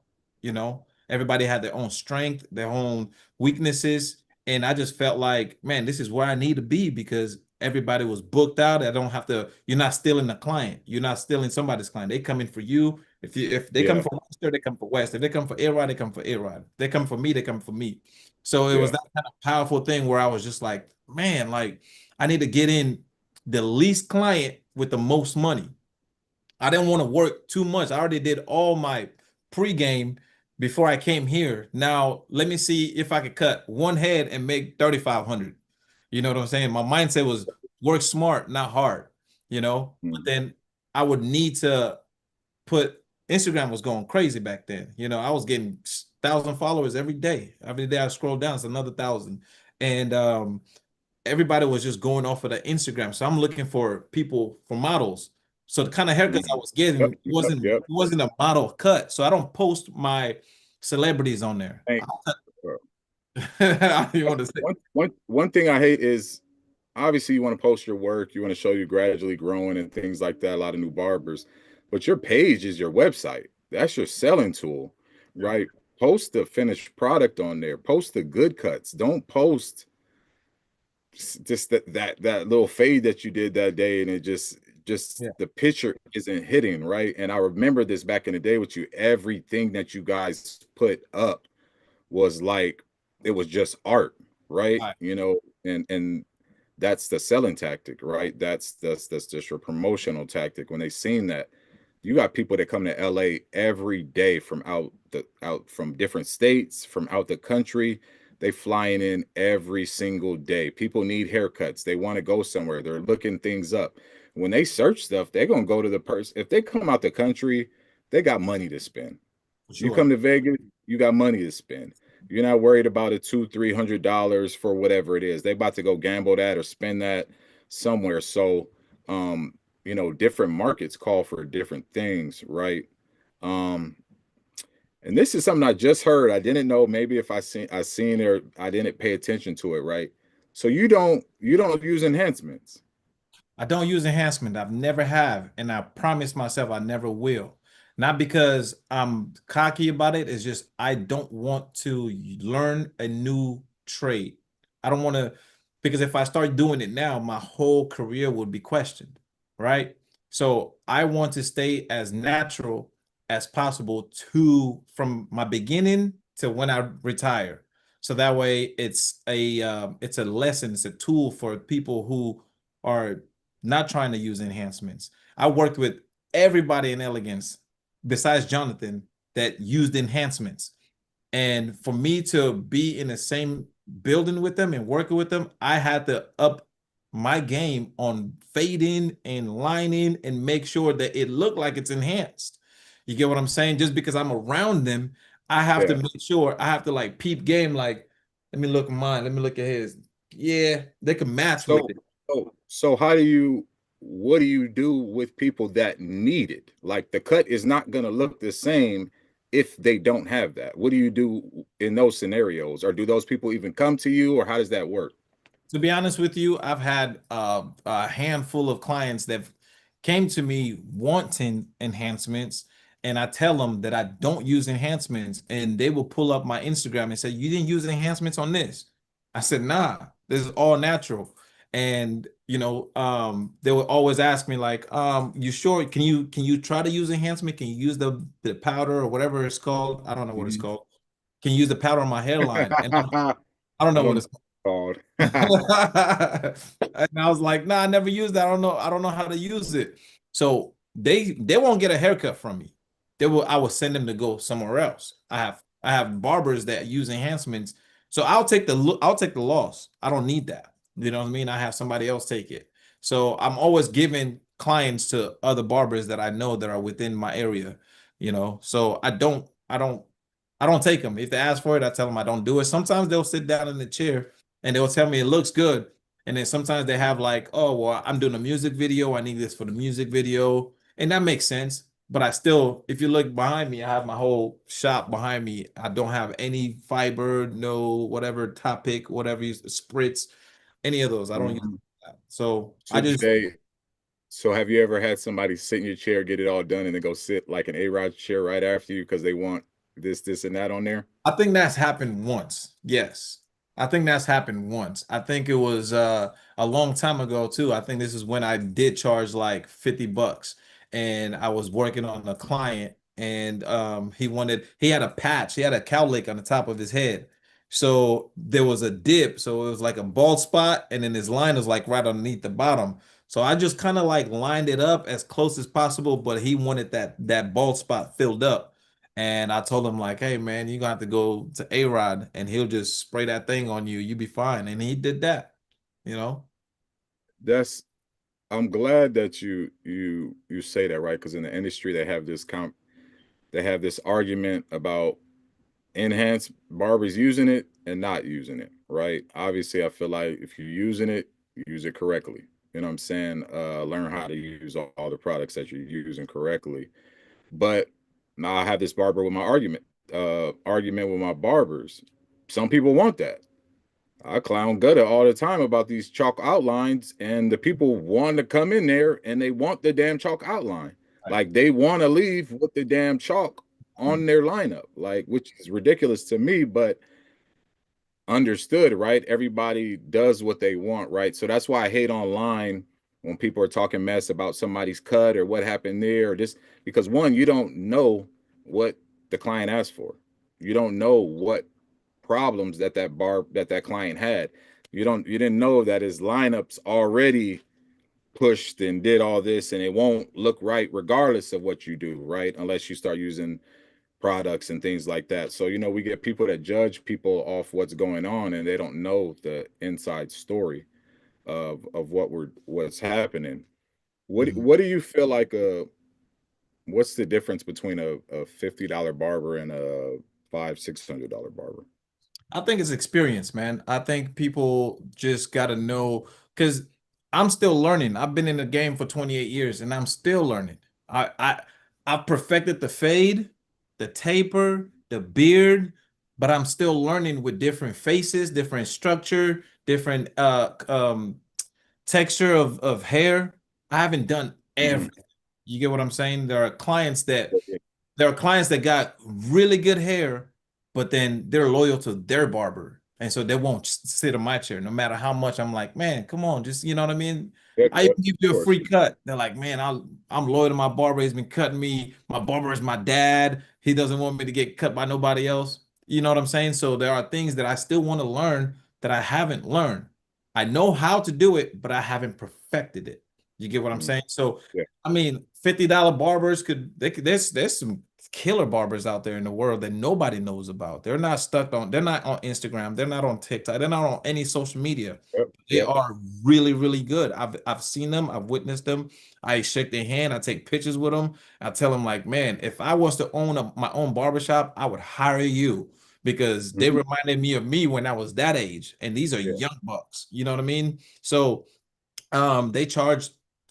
everybody had their own strength, their own weaknesses. And I just felt like, man, this is where I need to be because everybody was booked out. I don't have to, you're not stealing the client. You're not stealing somebody's client. They come in for you. If they come Yeah, for Webster, they come for West. If they come for A-Rod, they come for A-Rod. If they come for me, they come for me. So it was yeah, that kind of powerful thing where I was just like, man, like I need to get in the least client with the most money. I didn't want to work too much. I already did all my pregame before I came here. Now let me see if I could cut one head and make 3,500. You know what I'm saying? My mindset was work smart, not hard, But mm, then I would need to put Instagram was going crazy back then. I was getting 1,000 followers every day. Every day I scroll down, it's another 1,000. And everybody was just going off of the Instagram. So I'm looking for people for models. So the kind of haircuts I mm. was getting Yep, yep, yep. wasn't a model cut. So I don't post my celebrities on there. Thank you. You want to say? One thing I hate is obviously you want to post your work, you want to show you gradually growing and things like that. A lot of new barbers, but your page is your website. That's your selling tool, Yeah. right? Post the finished product on there. Post the good cuts. Don't post just that little fade that you did that day, and it just Yeah. the picture isn't hitting right. And I remember this back in the day with you. Everything that you guys put up was like it was just art, right? Right. And that's the selling tactic, right? That's just your promotional tactic. When they seen that, you got people that come to LA every day from out from different states, from out the country. They flying in every single day. People need haircuts. They want to go somewhere. They're looking things up. When they search stuff, they're gonna go to the person. If they come out the country, they got money to spend. For You sure. come to Vegas, you got money to spend. You're not worried about it $200-300 for whatever it is. They about to go gamble that or spend that somewhere. So different markets call for different things, right? Um, and this is something I just heard. I didn't know maybe if I seen it or I didn't pay attention to it, right? So you don't use enhancements. I don't use enhancement. I've never have, and I promise myself I never will. Not because I'm cocky about it. It's just I don't want to learn a new trade. I don't want to, because if I start doing it now, my whole career would be questioned, right? So I want to stay as natural as possible to from my beginning to when I retire. So that way it's a lesson, it's a tool for people who are not trying to use enhancements. I worked with everybody in elegance besides Jonathan that used enhancements. And for me to be in the same building with them and working with them, I had to up my game on fading and lining and make sure that it looked like it's enhanced. You get what I'm saying? Just because I'm around them, I have to Yeah. make sure I have to like peep game, like, let me look at mine, let me look at his. Yeah, they can match with So, it. so what do you do with people that need it? Like the cut is not going to look the same if they don't have that. What do you do in those scenarios? Or do those people even come to you, or how does that work? To be honest with you, I've had a handful of clients that came to me wanting enhancements, and I tell them that I don't use enhancements, and they will pull up my Instagram and say, "You didn't use enhancements on this." I said, "Nah, this is all natural." And they would always ask me like, "You sure? Can you try to use enhancement? Can you use the powder or whatever it's called? I don't know what it's Mhm. called. Can you use the powder on my hairline?" And I don't I know what don't know it's what it's called. and I was like, nah, I never used that. I don't know how to use it. So they won't get a haircut from me. I will send them to go somewhere else. I have barbers that use enhancements. So I'll take the loss. I don't need that. You know what I mean? I have somebody else take it. So I'm always giving clients to other barbers that I know that are within my area. So I don't take them. If they ask for it, I tell them I don't do it. Sometimes they'll sit down in the chair and they'll tell me it looks good. And then sometimes they have like, oh, well, I'm doing a music video. I need this for the music video. And that makes sense. But I still, if you look behind me, I have my whole shop behind me. I don't have any fiber, no whatever topic, whatever you spritz, any of those. I don't use Mhm. that. So I just Touche. So have you ever had somebody sit in your chair, get it all done, and then go sit like an A-Rod chair right after you because they want this, and that on there? I think that's happened once. Yes. I think that's happened once. I think it was a long time ago too. I think this is when I did charge like 50 bucks and I was working on a client and he had a patch, he had a cowlick on the top of his head. So there was a dip, so it was like a bald spot and then his line was like right underneath the bottom. So I just kind of like lined it up as close as possible, but he wanted that bald spot filled up. And I told him like, hey man, you're gonna have to go to A-Rod and he'll just spray that thing on you. You be fine. And he did that, you know? That's I'm glad that you say that, right? Because in the industry they have this argument about enhanced barbers using it and not using it, right? Obviously, I feel like if you're using it, use it correctly. You know what I'm saying? Learn how to use all the products that you're using correctly. But now I have this barber with my argument with my barbers. Some people want that. I clown Gutter all the time about these chalk outlines, and the people want to come in there and they want the damn chalk outline. Right. Like they want to leave with the damn chalk on their lineup, like which is ridiculous to me, but understood, right? Everybody does what they want, right? So that's why I hate online when people are talking mess about somebody's cut or what happened there, or just because one, you don't know what the client asked for. You don't know what problems that client had. You didn't know that his lineups already pushed and did all this, and it won't look right regardless of what you do, right? Unless you start using products and things like that. So, we get people that judge people off what's going on and they don't know the inside story of what's happening. Mhm. What do you feel like what's the difference between a $50 barber and a $500-$600 barber? I think it's experience, man. I think people just gotta know because I'm still learning. I've been in the game for 28 years and I'm still learning. I've perfected the fade, the taper, the beard, but I'm still learning with different faces, different structure, different texture of hair. I haven't done Mhm. everything. You get what I'm saying? There are clients that got really good hair, but then they're loyal to their barber. And so they won't sit in my chair no matter how much I'm like, man, come on, just you know what I mean? Yep, I yep, even give of you a course. free cut. They're like, man, I'm loyal to my barber. He's been cutting me. My barber is my dad. He doesn't want me to get cut by nobody else. You know what I'm saying? So there are things that I still want to learn that I haven't learned. I know how to do it, but I haven't perfected it. You get what I'm Mhm. saying? So Yeah, I mean, $50 barbers there's some killer barbers out there in the world that nobody knows about. They're not on Instagram, they're not on TikTok, they're not on any social media. yep, They yep. are really, really good. I've seen them, I've witnessed them. I shake their hand, I take pictures with them. I tell them like, man, if I was to own my own barbershop, I would hire you because they Mhm. reminded me of me when I was that age. And these are Yeah, young bucks. You know what I mean? So they charge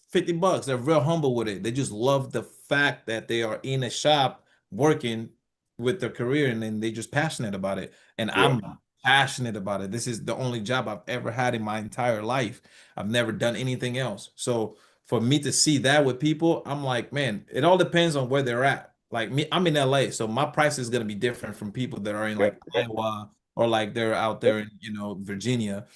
50 bucks. They're real humble with it. They just love the fact that they are in a shop working with their career and then they just passionate about it. And yeah, I'm passionate about it. This is the only job I've ever had in my entire life. I've never done anything else. So for me to see that with people, I'm like, man, it all depends on where they're at. Like me, I'm in LA, so my price is gonna be different from people that are in yep, like yep, Iowa or like they're out yep. there in, Virginia,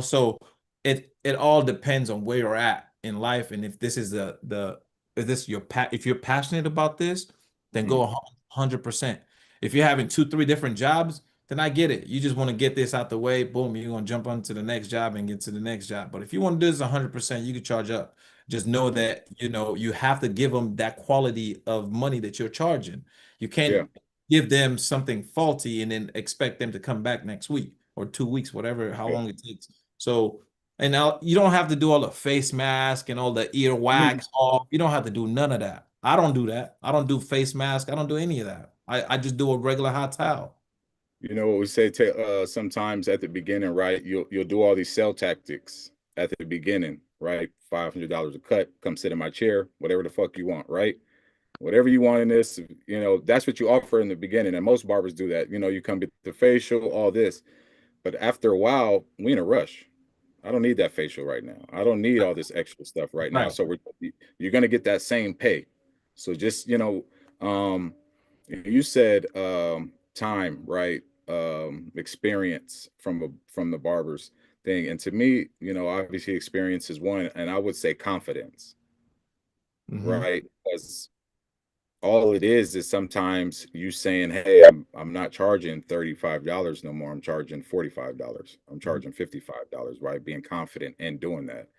So it all depends on where you're at in life and if this is the if this your if you're passionate about this, then Mhm. go 100%. If you're having two, three different jobs, then I get it. You just want to get this out the way, boom, you're gonna jump onto the next job and get to the next job. But if you want to do this 100%, you can charge up. Just know that you have to give them that quality of money that you're charging. You Yeah. can't give them something faulty and then expect them to come back next week or 2 weeks, whatever, how Yeah. long it takes. So and now you don't have to do all the face mask and all the ear Mhm. wax off. You don't have to do none of that. I don't do that. I don't do face mask. I don't do any of that. I just do a regular hot towel. You know what we say sometimes at the beginning, right? You'll do all these sell tactics at the beginning, right? $500 a cut, come sit in my chair, whatever the fuck you want, right? Whatever you want in this, that's what you offer in the beginning. And most barbers do that. You come get the facial, all this. But after a while, we in a rush. I don't need that facial right now. I don't need all this extra stuff right now. Right. So you're going to get that same pay. So just, um, you said time, right? Experience from the barbers thing. And to me, obviously experience is one, and I would say confidence, Hmm. right? Because all it is sometimes you saying, "Hey, I'm not charging $35 no more. I'm charging $45. I'm charging $55." Right? Being confident in doing that,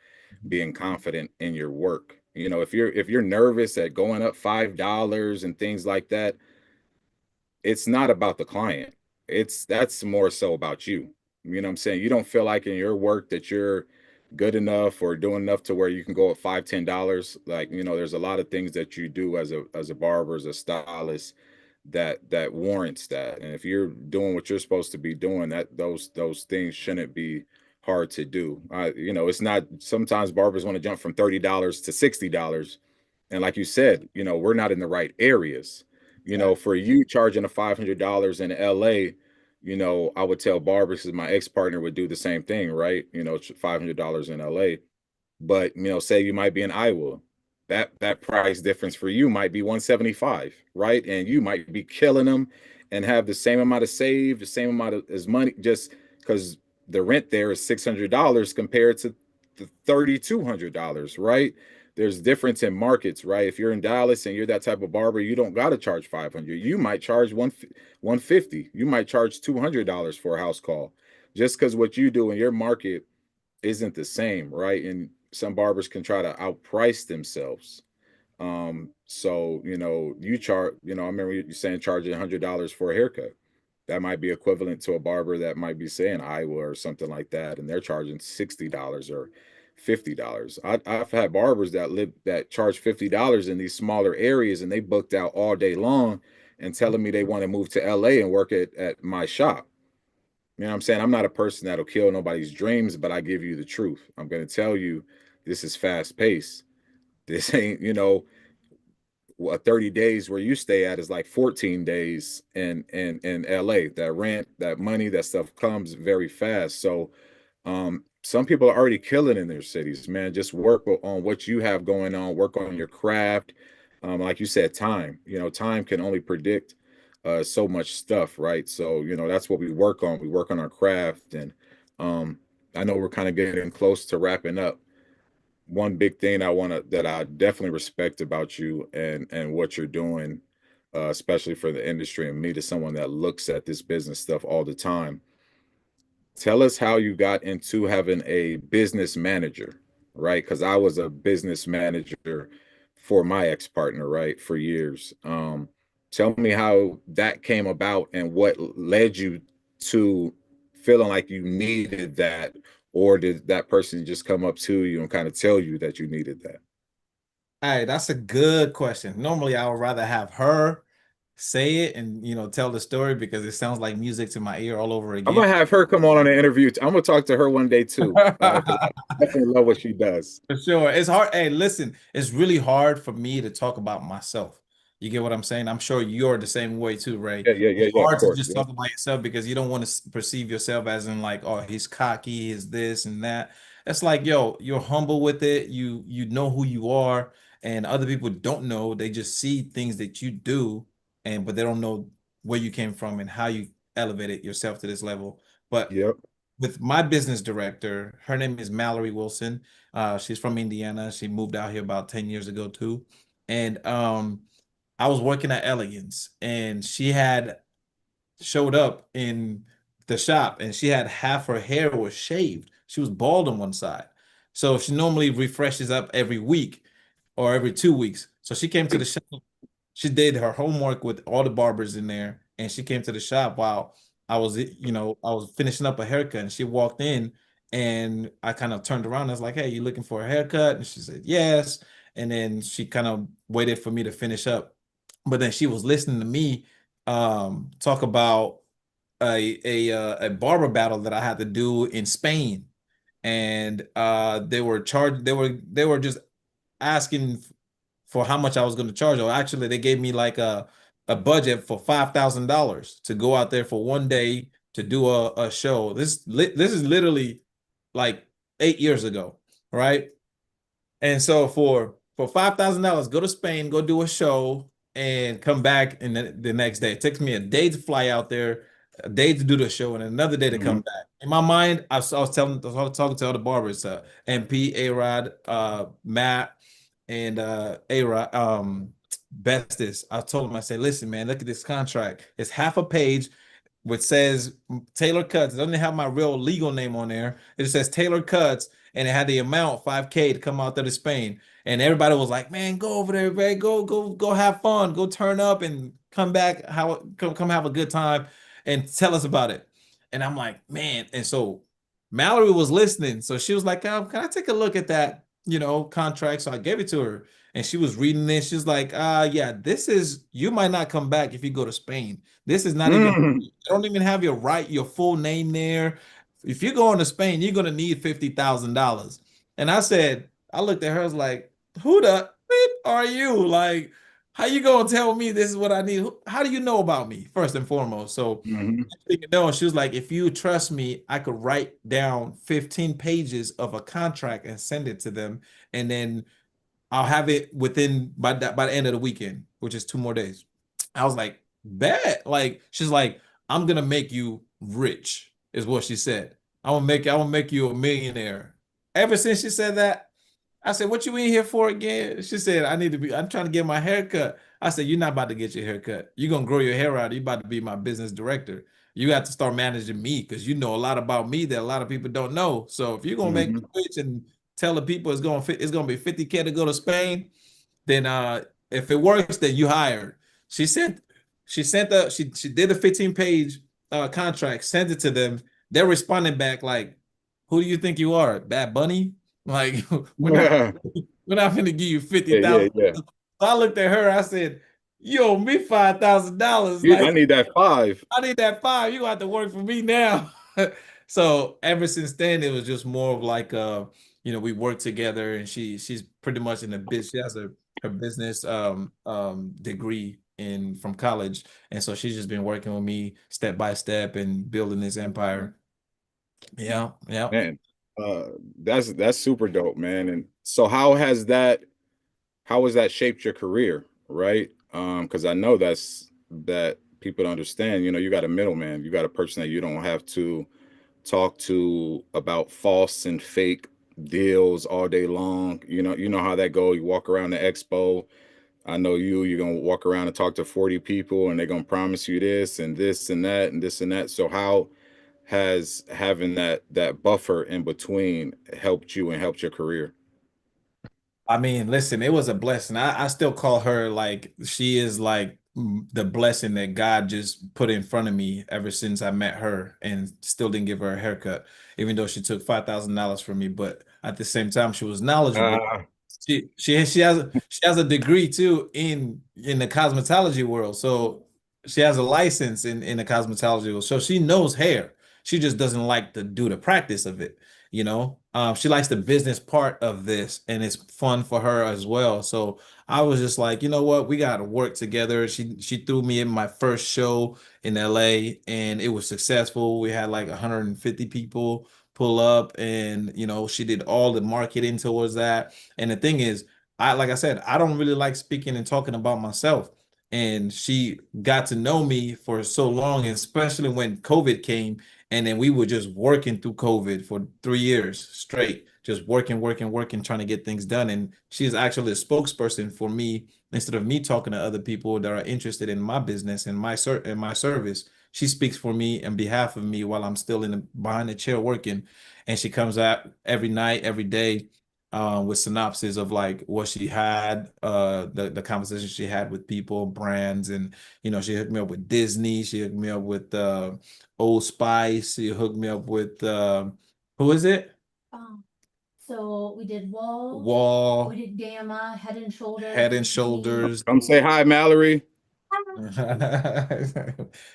being confident in your work. If you're nervous at going up $5 and things like that, it's not about the client. That's more so about you. You know what I'm saying? You don't feel like in your work that you're good enough or doing enough to where you can go at $5, $10. Like, there's a lot of things that you do as a barber, as a stylist that warrants that. And if you're doing what you're supposed to be doing, that those things shouldn't be hard to do. It's not, sometimes barbers want to jump from $30 to $60. And like you said, we're not in the right areas. Exactly. For you charging a $500 in LA, I would tell barbers, because my ex-partner would do the same thing, right? $500 in LA. But say you might be in Iowa, that price difference for you might be 175, right? And you might be killing them and have the same amount of save, the same amount of as money, just because the rent there is $600 compared to the $3,200, right? There's difference in markets, right? If you're in Dallas and you're that type of barber, you don't got to charge 500. You might charge 150. You might charge $200 for a house call, just because what you do in your market isn't the same, right? And some barbers can try to outprice themselves. So you charge, I remember you saying charging $100 for a haircut. That might be equivalent to a barber that might be saying Iowa or something like that, and they're charging $60 or $50. I've had barbers that charge $50 in these smaller areas, and they booked out all day long and telling me they want to move to LA and work at my shop. You know what I'm saying? I'm not a person that'll kill nobody's dreams, but I give you the truth. I'm going to tell you this is fast paced. This ain't, 30 days where you stay at is like 14 days in LA. That rent, that money, that stuff comes very fast. So some people are already killing in their cities, man. Just work on what you have going on, work on your craft. Like you said, time. Time can only predict so much stuff, right? So, that's what we work on. We work on our craft. And I know we're kind of getting close to wrapping up. One big thing that I definitely respect about you and what you're doing, especially for the industry, and me, to someone that looks at this business stuff all the time. Tell us how you got into having a business manager, right? Because I was a business manager for my ex-partner, right, for years. Tell me how that came about and what led you to feeling like you needed that, or did that person just come up to you and kind of tell you that you needed that? Hey, that's a good question. Normally, I would rather have her say it and tell the story because it sounds like music to my ear all over I'm again. gonna have her come on an interview. I'm gonna talk to her one day too, because I definitely love what she does. For sure. It's hard. Hey, listen, it's really hard for me to talk about myself. You get what I'm saying? I'm sure you're the same way too, Ray. Yeah, yeah, yeah, It's yeah. Of hard to course. just Yeah. talk about yourself because you don't want to perceive yourself as in like, oh, he's cocky, he's this and that. It's like, yo, you're humble with it. You know who you are, and other people don't know. They just see things that you do, and but they don't know where you came from and how you elevated yourself to this level. But Yep. with my business director, her name is Mallory Wilson. She's from Indiana. She moved out here about 10 years ago too. And I was working at Elegance and she had showed up in the shop and she had half her hair was shaved. She was bald on one side. So she normally refreshes up every week or every 2 weeks. So she came to the shop. She did her homework with all the barbers in there, and she came to the shop while I was finishing up a haircut, and she walked in, and I kind of turned around. And I was like, "Hey, you looking for a haircut?" And she said, "Yes." And then she kind of waited for me to finish up, but then she was listening to me talk about a barber battle that I had to do in Spain, and they were just asking for how much I was going to charge. Or actually, they gave me like a budget for $5,000 to go out there for one day to do a show. This is literally like 8 years ago, right? And so for $5,000, go to Spain, go do a show, and come back and the next day. It takes me a day to fly out there, a day to do the show, and another day to come Mhm. back. In my mind, I was talking to other barbers, MP, A-Rod, Matt, and A-Rod, Bestis. I told him, I said, listen, man, look at this contract. It's half a page which says Taylorcutz. It doesn't have my real legal name on there. It just says Taylorcutz, and it had the amount 5K to come out there to Spain. And everybody was like, "Man, go over there, man. Go have fun. Go turn up and come back. Come have a good time and tell us about it." And I'm like, "Man." And so Mallory was listening, so she was like, "Can I take a look at that, contract?" So I gave it to her, and she was reading this. She's like, yeah, this is you might not come back if you go to Spain. This is not even Mm. you don't even have your full name there. If you're going to Spain, you're gonna need $50,000." And I looked at her, I was like, who the beep are you? Like, how you gonna tell me this is what I need? How do you know about me, first and foremost? So Mhm. she was like, if you trust me, I could write down 15 pages of a contract and send it to them, and then I'll have it within by the end of the weekend, which is 2 more days. I was like, bet. Like, she's like, I'm gonna make you rich, is what she said. I will make you a millionaire. Ever since she said that, I said, what you in here for again? She said, I'm trying to get my hair cut. I said, you're not about to get your hair cut. You're gonna grow your hair out. You're about to be my business director. You have to start managing me because you know a lot about me that a lot of people don't know. So if you're gonna make Mhm. me rich and tell the people it's gonna be 50K to go to Spain, then if it works, then you hired. She sent she did a 15-page contract, sent it to them. They're responding back like, who do you think you are? Bad Bunny? Like, we're not Yeah, we're not gonna give you fifty yeah, thousand. yeah. So I looked at her, I said, you owe me $5,000. I Like, need that 5. I need that five. You gonna have to work for me now. So ever since then, it was just more of like we work together, and she's pretty much in the biz. She has her business degree in from college, and so she's just been working with me step by step and building this empire. Yeah, yeah. Man, uh, that's super dope, man. And so how has that shaped your career, right? Because I know that people don't understand. You got a middleman, you got a person that you don't have to talk to about false and fake deals all day long. You know how that go. You walk around the expo. I know you're gonna walk around and talk to 40 people, and they're gonna promise you this and this and that and this and that. So how has having that buffer in between helped you and helped your career? I mean, listen, it was a blessing. I still call her like she is like the blessing that God just put in front of me ever since I met her and still didn't give her a haircut, even though she took $5,000 from me. But at the same time, she was knowledgeable. Uh, She has a degree too in the cosmetology world. So she has a license in the cosmetology world. So she knows hair. She just doesn't like to do the practice of it. She likes the business part of this, and it's fun for her as well. So I was just like, you know what, we got to work together. She threw me in my first show in LA, and it was successful. We had like 150 people pull up, and she did all the marketing towards that. And the thing is, like I said, I don't really like speaking and talking about myself. And she got to know me for so long, especially when COVID came, and then we were just working through COVID for 3 years straight, just working, working, working, trying to get things done. And she's actually a spokesperson for me instead of me talking to other people that are interested in my business and my service. She speaks for me and behalf of me while I'm still behind the chair working. And she comes out every night, every day, with synopsis of like what she had, the conversation she had with people, brands, and she hooked me up with Disney. She hooked me up with Old Spice. She hooked me up with who is it? Um, so we did Wall, Wall, we did Gamma, Head and Shoulders, Head and G. Shoulders. come say hi, Mallory.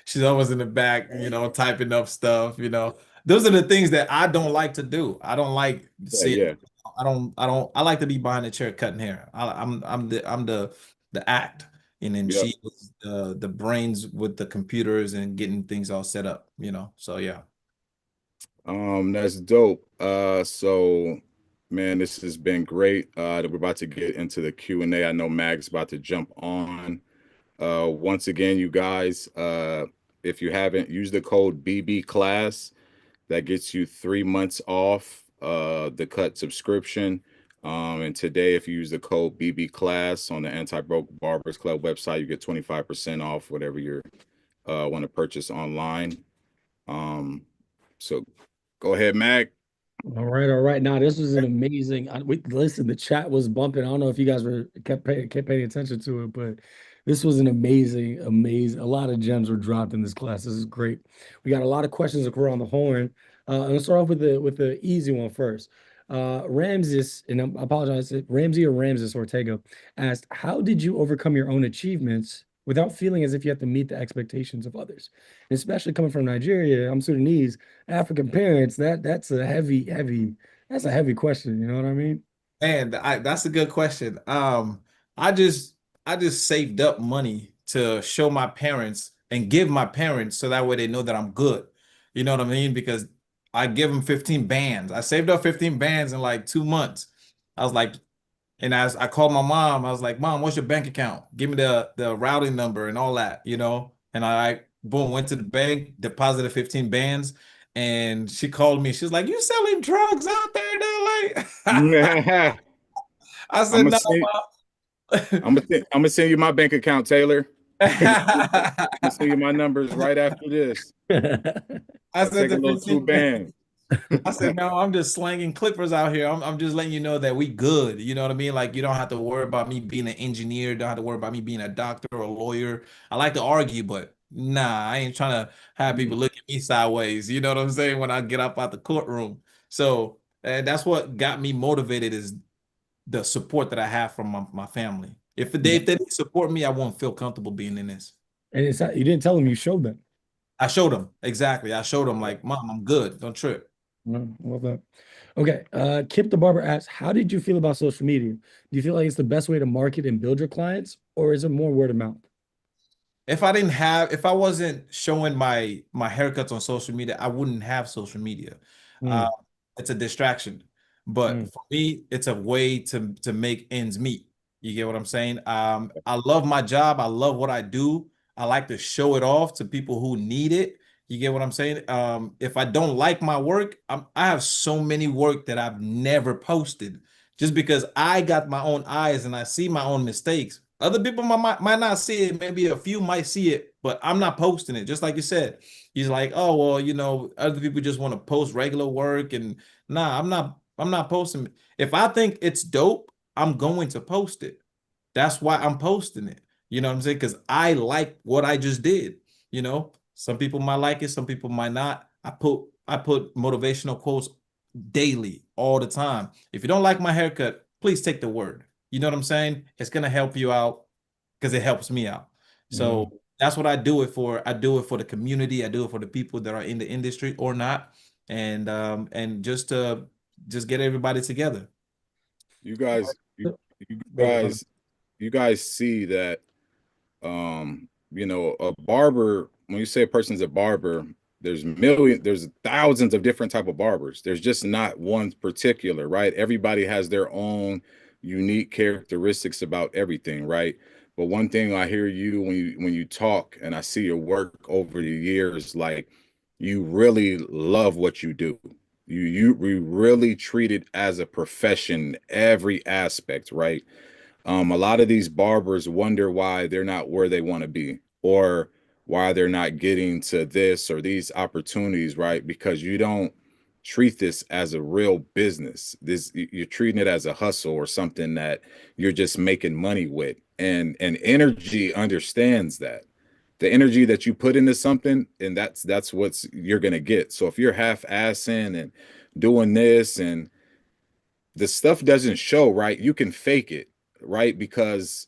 She's always in the back, typing up stuff. Those are the things that I don't like to do. I don't like Yeah, seeing. yeah, I like to be behind the chair cutting hair. I'm the act, and then yep. she was the brains with the computers and getting things all set up. So yeah. That's dope. So man, this has been great. We're about to get into the Q&A. I know Mag's about to jump on. Once again, you guys, if you haven't used the code BB class, that gets you 3 months off the cut subscription. And today, if you use the code BB class on the Anti-Broke Barbers Club website, you get 25% off whatever you want to purchase online. So go ahead, Mag. All right, all right. Now this was an amazing. Listen, the chat was bumping. I don't know if you guys kept paying attention to it, but this was an amazing, amazing. A lot of gems were dropped in this class. This is great. We got a lot of questions around the horn. I'm gonna start off with the easy one first. Ramses, and I apologize, Ramsey or Ramses Ortega asked, "How did you overcome your own achievements without feeling as if you have to meet the expectations of others?" And especially coming from Nigeria, I'm Sudanese. African parents, that's a that's a heavy question. You know what I mean? And that's a good question. I just I just saved up money to show my parents and give my parents so that way they know that I'm good. You know what I mean? Because I give them 15 bands. I saved up 15 bands in like 2 months. I was like, and as I called my mom, I was like, Mom, what's your bank account? Give me the routing number and all that, you know? And I boom went to the bank, deposited 15 bands, and she called me. She's like, "You selling drugs out there in LA?" I'm I said, gonna "No, send Mom." I'm gonna send you my bank account, Taylor. I'm gonna send you my numbers right after this. I I'll said take a the little 2 15 bands. bands. I said, no, I'm just slanging clippers out here. I'm just letting you know that we good. You know what I mean? Like you don't have to worry about me being an engineer. Don't have to worry about me being a doctor or a lawyer. I like to argue, but nah, I ain't trying to have people look at me sideways. You know what I'm saying? When I get up out the courtroom. So, and that's what got me motivated is the support that I have from my family. If they didn't support me, I won't feel comfortable being in this. And it's you didn't tell them, you showed them. I showed them exactly. I showed them like, Mom, I'm good. Don't trip. No, love that. Okay. Kip the Barber asks, how did you feel about social media? Do you feel like it's the best way to market and build your clients, or is it more word of mouth? If I wasn't showing my haircuts on social media, I wouldn't have social media. Uh, Mm, it's a distraction, mm, but for me, it's a way to make ends meet. You get what I'm saying? I love my job. I love what I do. I like to show it off to people who need it. You get what I'm saying? If I don't like my work, I have so many work that I've never posted just because I got my own eyes and I see my own mistakes. Other people might not see it. Maybe a few might see it, but I'm not posting it. Just like you said, he's like, oh well, you know, other people just want to post regular work, and nah, I'm not posting. If I think it's dope, I'm going to post it. That's why I'm posting it. You know what I'm saying? Because I like what I just did. You know, some people might like it, some people might not. I put motivational quotes daily, all the time. If you don't like my haircut, please take the word. You know what I'm saying? It's gonna help you out because it helps me out. mm. So that's what I do it for. I do it for the community. I do it for the people that are in the industry or not, and just get everybody together. You guys, you Go ahead, brother. guys, you guys see that a barber, when you say a person's a barber, there's thousands of different type of barbers. There's just not one particular, right? Everybody has their own unique characteristics about everything, right? But one thing I hear you when you talk and I see your work over the years, like you really love what you do. You really treat it as a profession, every aspect, right? A lot of these barbers wonder why they're not where they want to be or why they're not getting to this or these opportunities, right? Because you don't treat this as a real business. You're treating it as a hustle or something that you're just making money with. And energy understands that. The energy that you put into something, and that's what's you're gonna get. So if you're half-assing and doing this and the stuff doesn't show, right? You can fake it, right? Because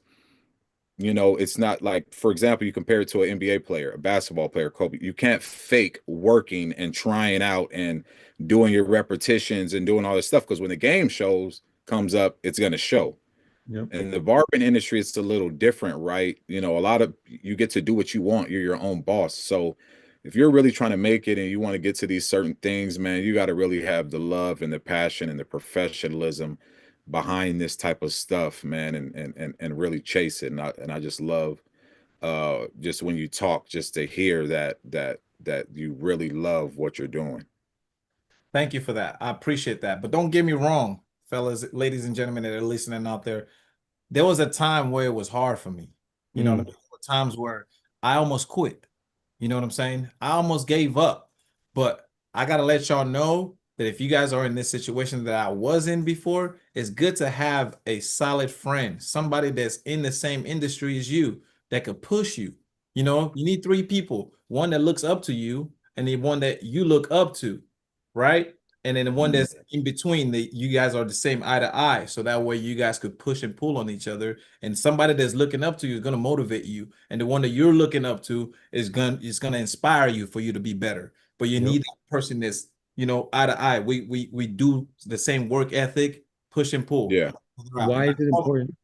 it's not like, for example, you compare it to an NBA player, a basketball player, Kobe. You can't fake working and trying out and doing your repetitions and doing all this stuff because when the game comes up, it's going to show. Yep. In the barbering industry, it's a little different, right? A lot of you get to do what you want. You're your own boss. So if you're really trying to make it and you want to get to these certain things, man, you got to really have the love and the passion and the professionalism behind this type of stuff, man, and really chase it. And I just love just when you talk, just to hear that you really love what you're doing. Thank you for that. I appreciate that. But don't get me wrong, fellas, ladies and gentlemen that are listening out there. There was a time where it was hard for me. You know what I mean? There were times where I almost quit. You know what I'm saying? I almost gave up. But I got to let y'all know that if you guys are in this situation that I was in before, it's good to have a solid friend, somebody that's in the same industry as you that could push you. You know, you need three people, one that looks up to you and the one that you look up to, right? And then the one that's in between, that you guys are the same eye to eye. So that way you guys could push and pull on each other. And somebody that's looking up to you is going to motivate you. And the one that you're looking up to is going to inspire you for you to be better. But you need that person that's, you know, eye to eye. We do the same work ethic, push and pull. Yeah. Why is it important?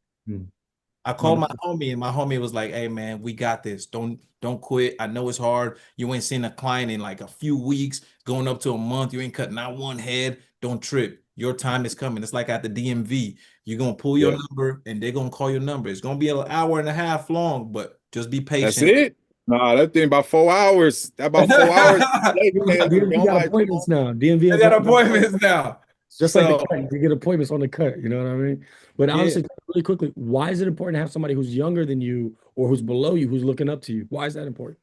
I called my homie, and my homie was like, "Hey man, we got this. Don't quit. I know it's hard. You ain't seen a client in like a few weeks, going up to a month. You ain't cutting out one head. Don't trip. Your time is coming. It's like at the DMV. You're gonna pull your number, and they're gonna call your number. It's gonna be an hour and a half long, but just be patient." That's it. Nah, that thing about 4 hours. That about 4 hours. DMV got appointments now. DMV They got appointments now. Just like the cut, you get appointments on the cut, you know what I mean? But honestly, really quickly, why is it important to have somebody who's younger than you or who's below you, who's looking up to you? Why is that important?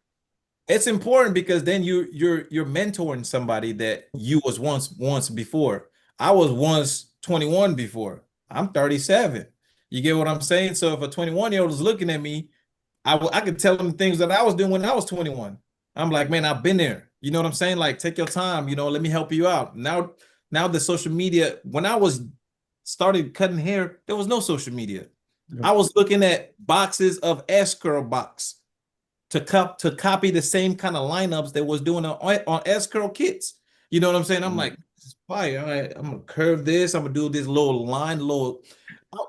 It's important because then you're mentoring somebody that you was once before. I was once 21 before. I'm 37. You get what I'm saying? So if a 21-year-old is looking at me, I could tell them things that I was doing when I was 21. I'm like, man, I've been there. You know what I'm saying? Like, take your time, you know, let me help you out. Now the social media, when I was started cutting hair, there was no social media. I was looking at boxes of S-curl box to copy the same kind of lineups that was doing on S-curl kits. You know what I'm saying? I'm like, this is fire. All right, I'm gonna curve this. I'm gonna do this little line,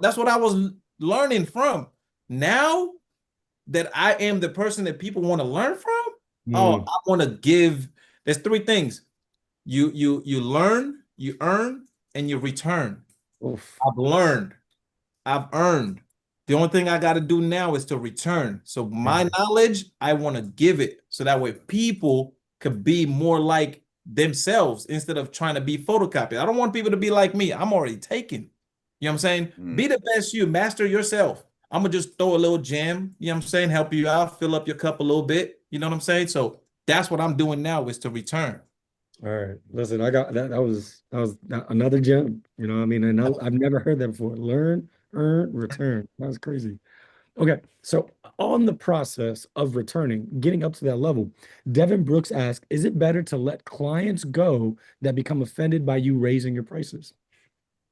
that's what I was learning from. Now that I am the person that people want to learn from, I want to give. There's three things. You learn, you earn, and you return. Oof. I've learned, I've earned. The only thing I got to do now is to return. So my knowledge, I want to give it so that way people could be more like themselves instead of trying to be photocopied. I don't want people to be like me. I'm already taken. You know what I'm saying? Be the best you, master yourself. I'm gonna just throw a little gem, you know what I'm saying, help you out, fill up your cup a little bit. You know what I'm saying? So that's what I'm doing now, is to return. All right. Listen, I got that. That was another gem. You know what I mean? And I've never heard that before. Learn, earn, return. That was crazy. Okay. So on the process of returning, getting up to that level, Devin Brooks asked, is it better to let clients go that become offended by you raising your prices?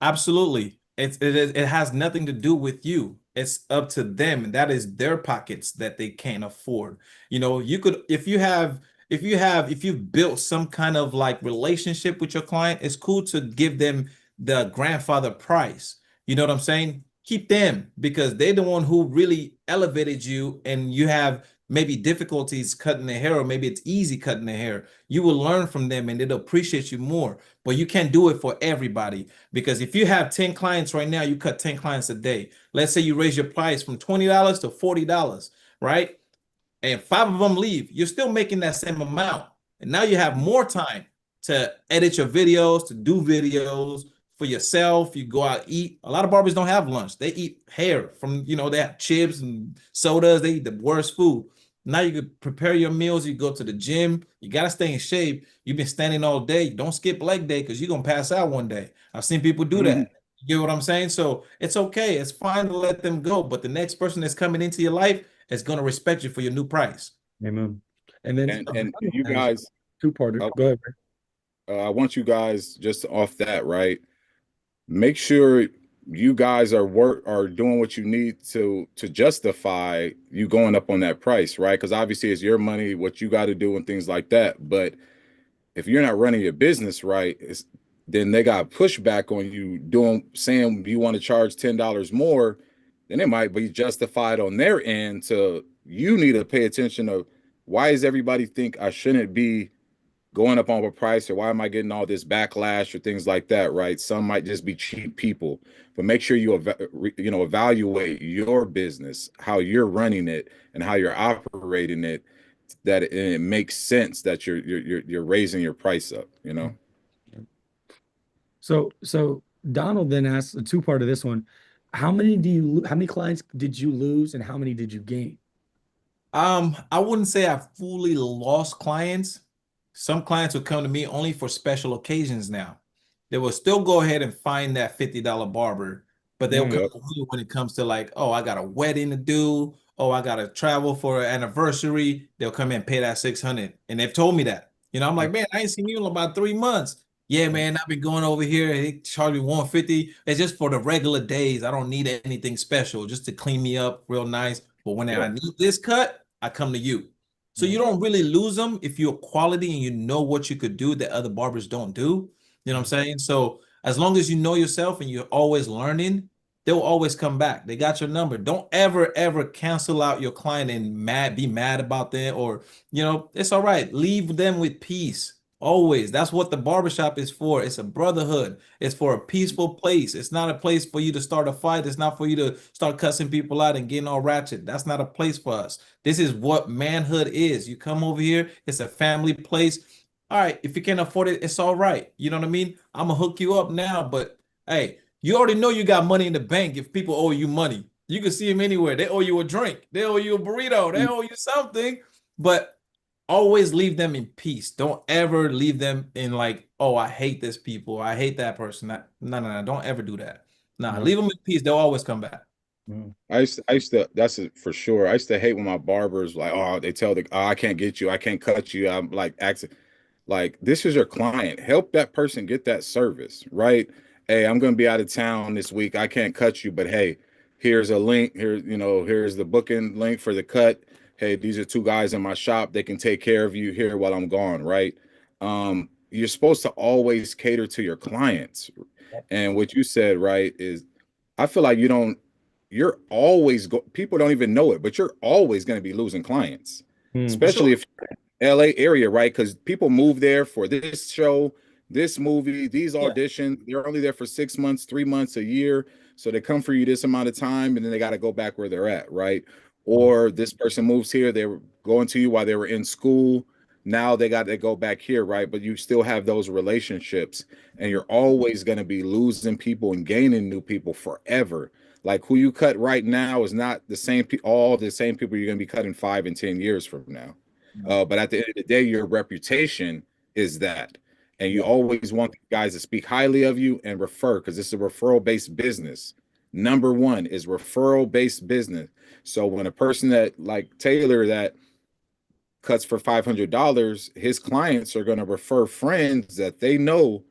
Absolutely. It has nothing to do with you. It's up to them, and that is their pockets that they can't afford. You know, you could, if you've built some kind of like relationship with your client, it's cool to give them the grandfather price. You know what I'm saying? Keep them, because they're the one who really elevated you, and you have maybe difficulties cutting the hair, or maybe it's easy cutting the hair. You will learn from them and they'll appreciate you more. But you can't do it for everybody, because if you have 10 clients right now, you cut 10 clients a day. Let's say you raise your price from $20 to $40, right? And 5 of them leave. You're still making that same amount. And now you have more time to edit your videos, to do videos for yourself. You go out, eat. A lot of barbers don't have lunch. They eat hair from, you know, they have chips and sodas. They eat the worst food. Now you can prepare your meals. You go to the gym. You got to stay in shape. You've been standing all day. Don't skip leg day, because you're going to pass out one day. I've seen people do that. You get what I'm saying? So it's okay. It's fine to let them go. But the next person that's coming into your life is going to respect you for your new price. Amen. And then And you guys, two-parter. Go ahead. I want you guys, just off that, right? Make sure you guys are doing what you need to justify you going up on that price, right? Because obviously it's your money, what you got to do and things like that. But if you're not running your business right, then they got pushback on you saying you want to charge $10 more, then it might be justified on their end. To, you need to pay attention of why does everybody think I shouldn't be going up on a price, or why am I getting all this backlash or things like that, right? Some might just be cheap people, but make sure you evaluate your business, how you're running it and how you're operating it, that it makes sense that you're raising your price up, you know. So Donald then asks a two-part of this one. How many clients did you lose and how many did you gain? I wouldn't say I fully lost clients. Some clients would come to me only for special occasions now. They will still go ahead and find that $50 barber, but they'll come Yep. to me when it comes to like, oh, I got a wedding to do. Oh, I got to travel for an anniversary. They'll come in and pay that 600. And they've told me that. I'm like, man, I ain't seen you in about 3 months. Yeah, man, I've been going over here. They charge me 150. It's just for the regular days. I don't need anything special, just to clean me up real nice. But when I need this cut, I come to you. So you don't really lose them if you're quality and you know what you could do that other barbers don't do. You know what I'm saying? So as long as you know yourself and you're always learning, they'll always come back. They got your number. Don't ever cancel out your client and be mad about them, or it's all right. Leave them with peace. Always. That's what the barbershop is for. It's a brotherhood. It's for a peaceful place. It's not a place for you to start a fight. It's not for you to start cussing people out and getting all ratchet. That's not a place for us. This is what manhood is. You come over here, it's a family place. All right, if you can't afford it, it's all right. You know what I mean? I'm gonna hook you up now, but hey, you already know you got money in the bank if people owe you money. You can see them anywhere. They owe you a drink, they owe you a burrito, they owe you something, but always leave them in peace. Don't ever leave them in like, oh, I hate this people. I hate that person. No. Don't ever do that. Nah, leave them in peace. They'll always come back. I used to, that's it for sure. I used to hate when my barbers like, oh, they tell oh, I can't get you, I can't cut you. I'm like, like, this is your client. Help that person get that service, right? Hey, I'm going to be out of town this week. I can't cut you, but hey, here's a link. Here's the booking link for the cut. Hey, these are two guys in my shop. They can take care of you here while I'm gone, right? You're supposed to always cater to your clients. And what you said, right, is I feel like you're always people don't even know it, but you're always going to be losing clients, especially if LA area, right? Because people move there for this show, this movie, these auditions. They're only there for 6 months, 3 months, a year. So they come for you this amount of time and then they got to go back where they're at, right? Or this person moves here, they were going to you while they were in school. Now they got to go back here, right? But you still have those relationships and you're always going to be losing people and gaining new people forever. Like who you cut right now is not the same, all the same people you're going to be cutting 5 and 10 years from now. But at the end of the day, your reputation is that. And you always want guys to speak highly of you and refer, because this is a referral-based business. Number one is referral-based business. So when a person that like Taylor that cuts for $500, his clients are going to refer friends that they know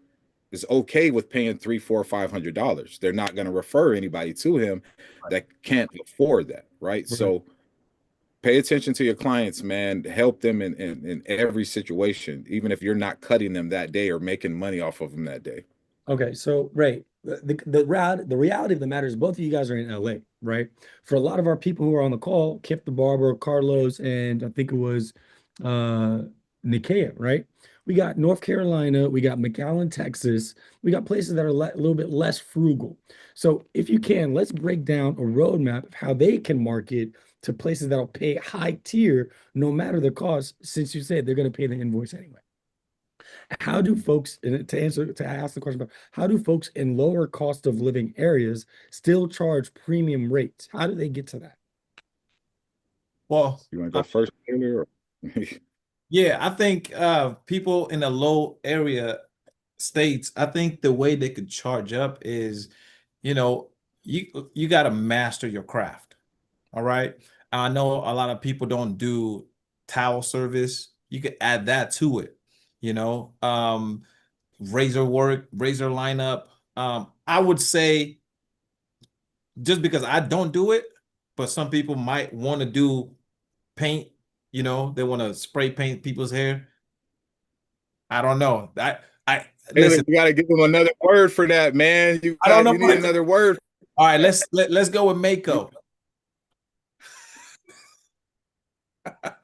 is okay with paying $300, $400, $500. They're not going to refer anybody to him that can't afford that, right? So pay attention to your clients, man. Help them in every situation, even if you're not cutting them that day or making money off of them that day. Okay, so Ray, the reality of the matter is both of you guys are in LA, right? For a lot of our people who are on the call, Kip the Barber, Carlos, and I think it was Nikkei, right? We got North Carolina, we got McAllen, Texas, we got places that are a little bit less frugal. So if you can, let's break down a roadmap of how they can market to places that'll pay high tier no matter the cost, since you said they're going to pay the invoice anyway. How do folks, and to ask the question about how do folks in lower cost of living areas still charge premium rates? How do they get to that? Well, you want to go first, Taylor? Yeah, I think people in the low area states, I think the way they could charge up is, you got to master your craft. All right. I know a lot of people don't do towel service. You could add that to it, razor work, razor lineup. I would say just because I don't do it, but some people might want to do paint, they want to spray paint people's hair. I don't know. Listen, you got to give them another word for that, man. You need another word. All right, let's go with Mako.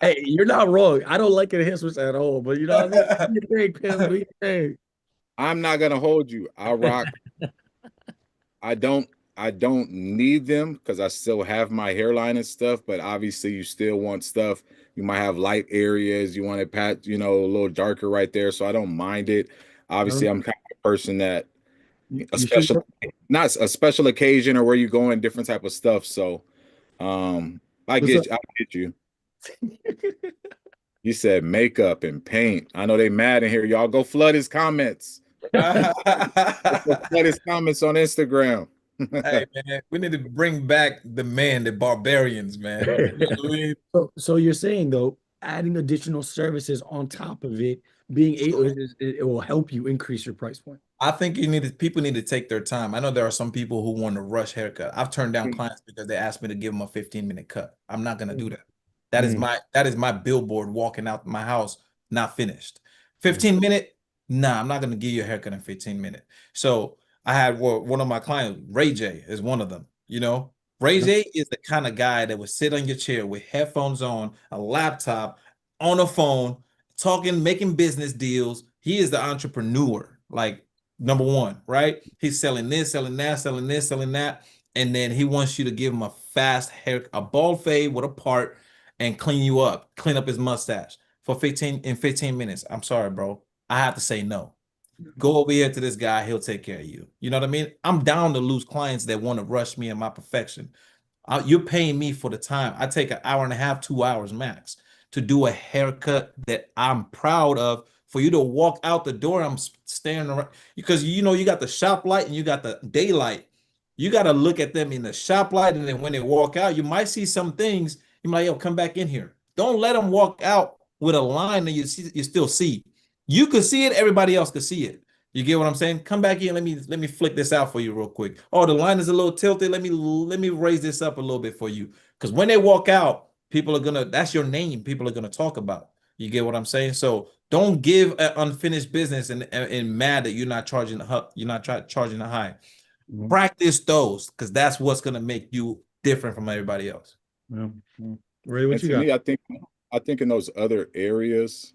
Hey, you're not wrong. I don't like enhancements at all, but you know what I mean? Do your thing, Pam. Do your thing. I'm not gonna hold you. I rock. I don't. I don't need them because I still have my hairline and stuff. But obviously, you still want stuff. You might have light areas. You want it pat, a little darker right there. So I don't mind it. Obviously, Um, I'm kind of a person that a you sure? special, not a special occasion or where you going, different type of stuff. So, um, What's up? I get you. You said makeup and paint. I know they mad in here. Y'all go flood his comments. Go flood his comments on Instagram. Hey man, we need to bring back the man, the barbarians, man. You know what I mean? So you're saying though, adding additional services on top of it, being able, it will help you increase your price point. I think people need to take their time. I know there are some people who want to rush haircut. I've turned down clients because they asked me to give them a 15-minute cut. I'm not gonna do that. Mm. That is my billboard walking out my house, not finished. 15-minute, nah, I'm not gonna give you a haircut in 15 minutes. So I had one of my clients, Ray J, is one of them. Ray Yep. J is the kind of guy that would sit on your chair with headphones on, a laptop, on a phone, talking, making business deals. He is the entrepreneur. Like number one, right? He's selling this, selling that, selling this, selling that. And then he wants you to give him a fast hair, a bald fade with a part and clean up his mustache for 15 minutes. I'm sorry, bro. I have to say no. Go over here to this guy, he'll take care of you. You know what I mean? I'm down to lose clients that want to rush me in my perfection. You're paying me for the time. I take an hour and a half, 2 hours max to do a haircut that I'm proud of. For you to walk out the door, I'm staring around because you got the shop light and you got the daylight. You got to look at them in the shop light, and then when they walk out, you might see some things. You might, yo, come back in here. Don't let them walk out with a line that you still see. You could see it, everybody else could see it. You get what I'm saying? Come back in. Let me flick this out for you real quick. Oh, the line is a little tilted. Let me raise this up a little bit for you. Because when they walk out, that's your name. People are gonna talk about. You get what I'm saying? So don't give an unfinished business and mad that you're not charging a high. Mhm. Practice those because that's what's gonna make you different from everybody else. Yeah. Yeah. Ray, what And you to got? me, I think in those other areas,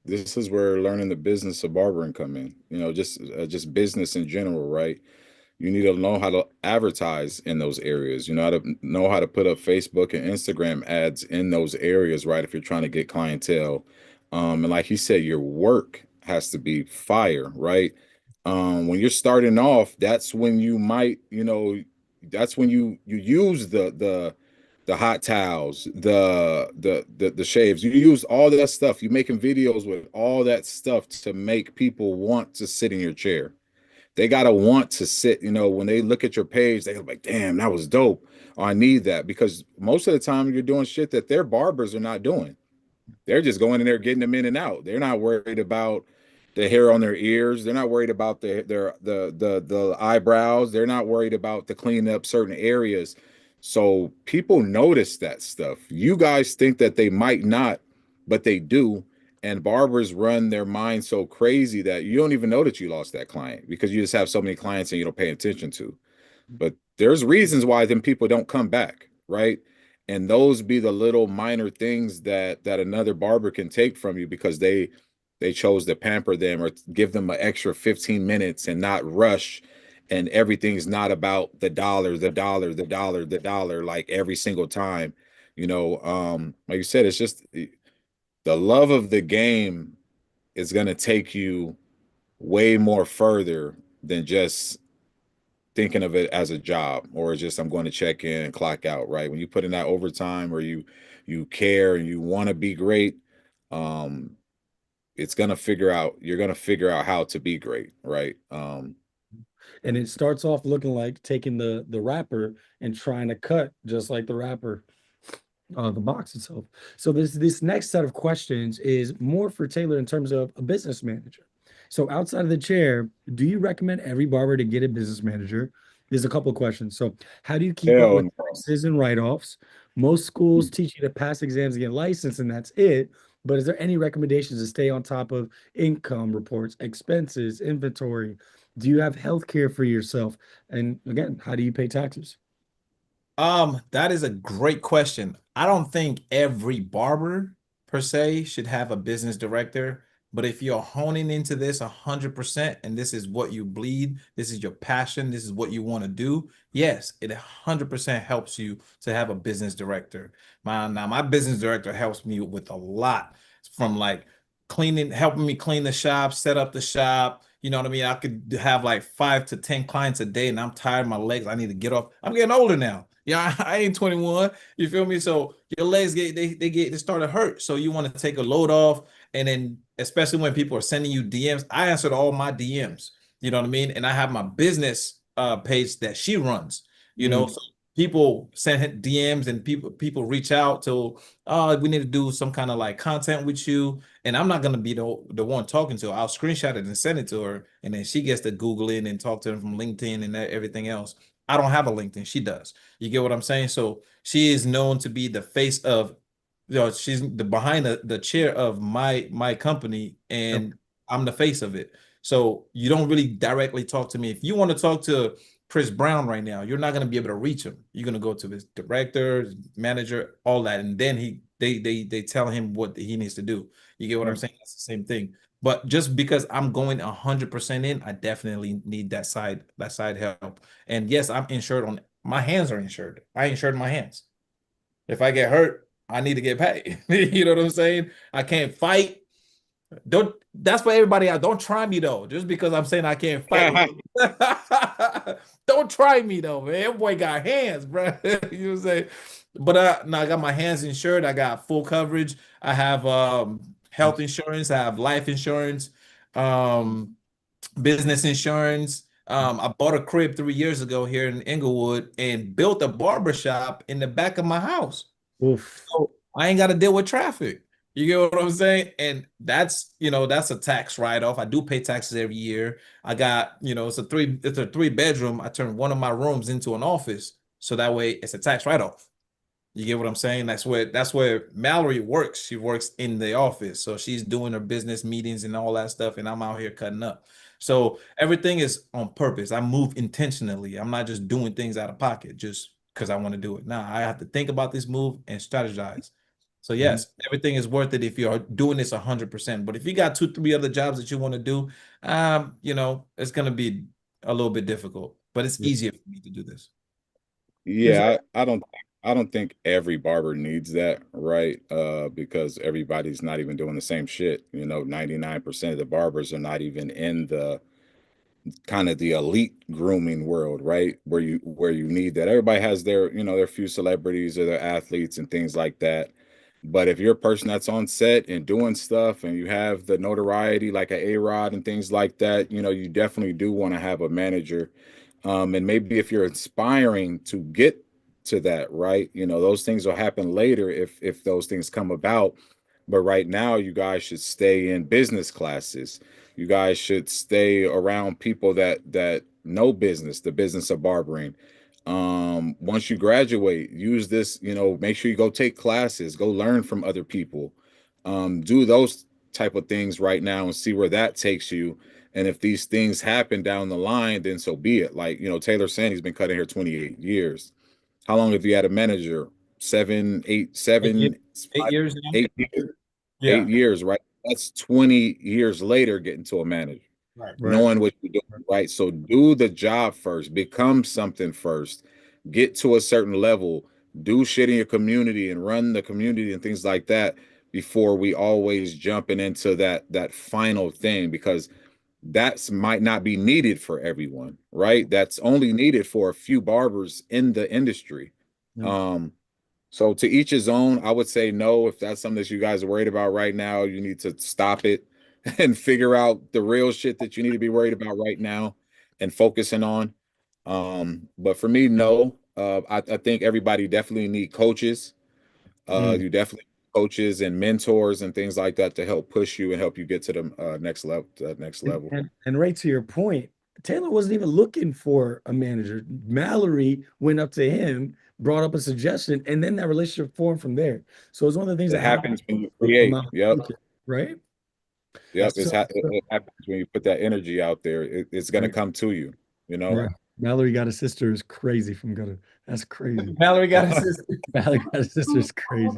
this is where learning the business of barbering come in. Just business in general, right? You need to know how to advertise in those areas. You know how to put up Facebook and Instagram ads in those areas, right? If you're trying to get clientele, and like you said, your work has to be fire, right? When you're starting off, that's when you might, that's when you use the hot towels, the shaves. You use all that stuff. You're making videos with all that stuff to make people want to sit in your chair. They gotta want to sit, when they look at your page, they're like, damn, that was dope. Oh, I need that. Because most of the time you're doing shit that their barbers are not doing. They're just going in there getting them in and out. They're not worried about the hair on their ears. They're not worried about the eyebrows. They're not worried about the cleaning up certain areas. So people notice that stuff. You guys think that they might not, but they do. And barbers run their mind so crazy that you don't even know that you lost that client because you just have so many clients and you don't pay attention to. But there's reasons why them people don't come back, right? And those be the little minor things that another barber can take from you because they chose to pamper them or give them an extra 15 minutes and not rush, and everything's not about the dollar, the dollar, the dollar, the dollar, like every single time. Like you said, it's just the love of the game is going to take you way more further than just thinking of it as a job or just I'm going to check in and clock out, right? When you put in that overtime or you care and you want to be great, um, you're gonna figure out how to be great, right? And it starts off looking like taking the wrapper and trying to cut just like the wrapper, the box itself. So this next set of questions is more for Taylor in terms of a business manager. So outside of the chair, do you recommend every barber to get a business manager? There's a couple of questions. So how do you keep up Hell with no. taxes and write-offs? Most schools teach you to pass exams and get licensed, and that's it. But is there any recommendations to stay on top of income reports, expenses, inventory? Do you have health care for yourself? And again, how do you pay taxes? That is a great question. I don't think every barber per se should have a business director. But if you're honing into this 100% and this is what you bleed, this is your passion, this is what you want to do, yes, it 100% helps you to have a business director. My business director helps me with a lot, from like cleaning, helping me clean the shop, set up the shop. You know what I mean? I could have like 5 to 10 clients a day, and I'm tired of my legs. I need to get off. I'm getting older now. Yeah, I ain't 21. You feel me? So your legs they start to hurt. So you want to take a load off, and then especially when people are sending you DMs, I answered all my DMs. You know what I mean? And I have my business page that she runs. You know, so people send DMs and people reach out to, oh, we need to do some kind of like content with you. And I'm not gonna be the one talking to her. I'll screenshot it and send it to her, and then she gets to Google it and talk to them from LinkedIn and everything else. I don't have a LinkedIn. She does. You get what I'm saying? So she is known to be the face of, she's the behind the chair of my company, and I'm the face of it. So you don't really directly talk to me. If you want to talk to Chris Brown right now, you're not going to be able to reach him. You're going to go to his director, his manager, all that, and then they tell him what he needs to do. You get what I'm saying? That's the same thing. But just because I'm going 100% in, I definitely need that side help. And yes, I'm insured on my hands are insured. I insured my hands. If I get hurt, I need to get paid. You know what I'm saying? I can't fight. That's for everybody out. Don't try me though. Just because I'm saying I can't fight. Don't try me though, man. That boy got hands, bro. You know what I'm saying? But no, I got my hands insured. I got full coverage. I have health insurance. I have life insurance, um, business insurance. I bought a crib 3 years ago here in Inglewood and built a barber shop in the back of my house. Oof. So I ain't got to deal with traffic. You get what I'm saying? And that's a tax write-off. I do pay taxes every year. I got, it's a three bedroom. I turned one of my rooms into an office. So that way it's a tax write-off. You get what I'm saying? That's where Mallory works. She works in the office. So she's doing her business meetings and all that stuff. And I'm out here cutting up. So everything is on purpose. I move intentionally. I'm not just doing things out of pocket just because I want to do it. Now I have to think about this move and strategize. So yes, everything is worth it if you're doing this 100%. But if you got 2, 3 other jobs that you want to do, it's going to be a little bit difficult. But it's easier for me to do this. Yeah, I don't think every barber needs that, right? Because everybody's not even doing the same shit. 99% of the barbers are not even in the kind of the elite grooming world, right? Where you need that. Everybody has their few celebrities or their athletes and things like that. But if you're a person that's on set and doing stuff and you have the notoriety like a A-Rod and things like that, you definitely do want to have a manager. And maybe if you're inspiring to get to that, right? Those things will happen later if those things come about. But right now, you guys should stay in business classes. You guys should stay around people that know business, the business of barbering. Once you graduate, use this, make sure you go take classes, go learn from other people. Do those type of things right now and see where that takes you. And if these things happen down the line, then so be it. Like, Taylor Sandy's been cutting here 28 years. How long have you had a manager? 7, 8, 7, 8 years now? 8 years. Yeah. 8 years, right? That's 20 years later getting to a manager. Right. Knowing what you're doing, right? So do the job first, become something first, get to a certain level, do shit in your community and run the community and things like that before we always jumping into that final thing, because that's might not be needed for everyone, right? That's only needed for a few barbers in the industry. So to each his own. I would say no. If that's something that you guys are worried about right now, you need to stop it and figure out the real shit that you need to be worried about right now and focusing on. But for me, no. I think everybody definitely need coaches. You definitely need coaches and mentors and things like that to help push you and help you get to the next level. And right to your point, Taylor wasn't even looking for a manager. Mallory went up to him, brought up a suggestion, and then that relationship formed from there. So it's one of the things It that happens when you create. Yep. Right. Yep. It happens when you put that energy out there. It's going to come to you. Right. Mallory got a sister is crazy from gutter. That's crazy. Mallory got a sister. Mallory got a sister is crazy.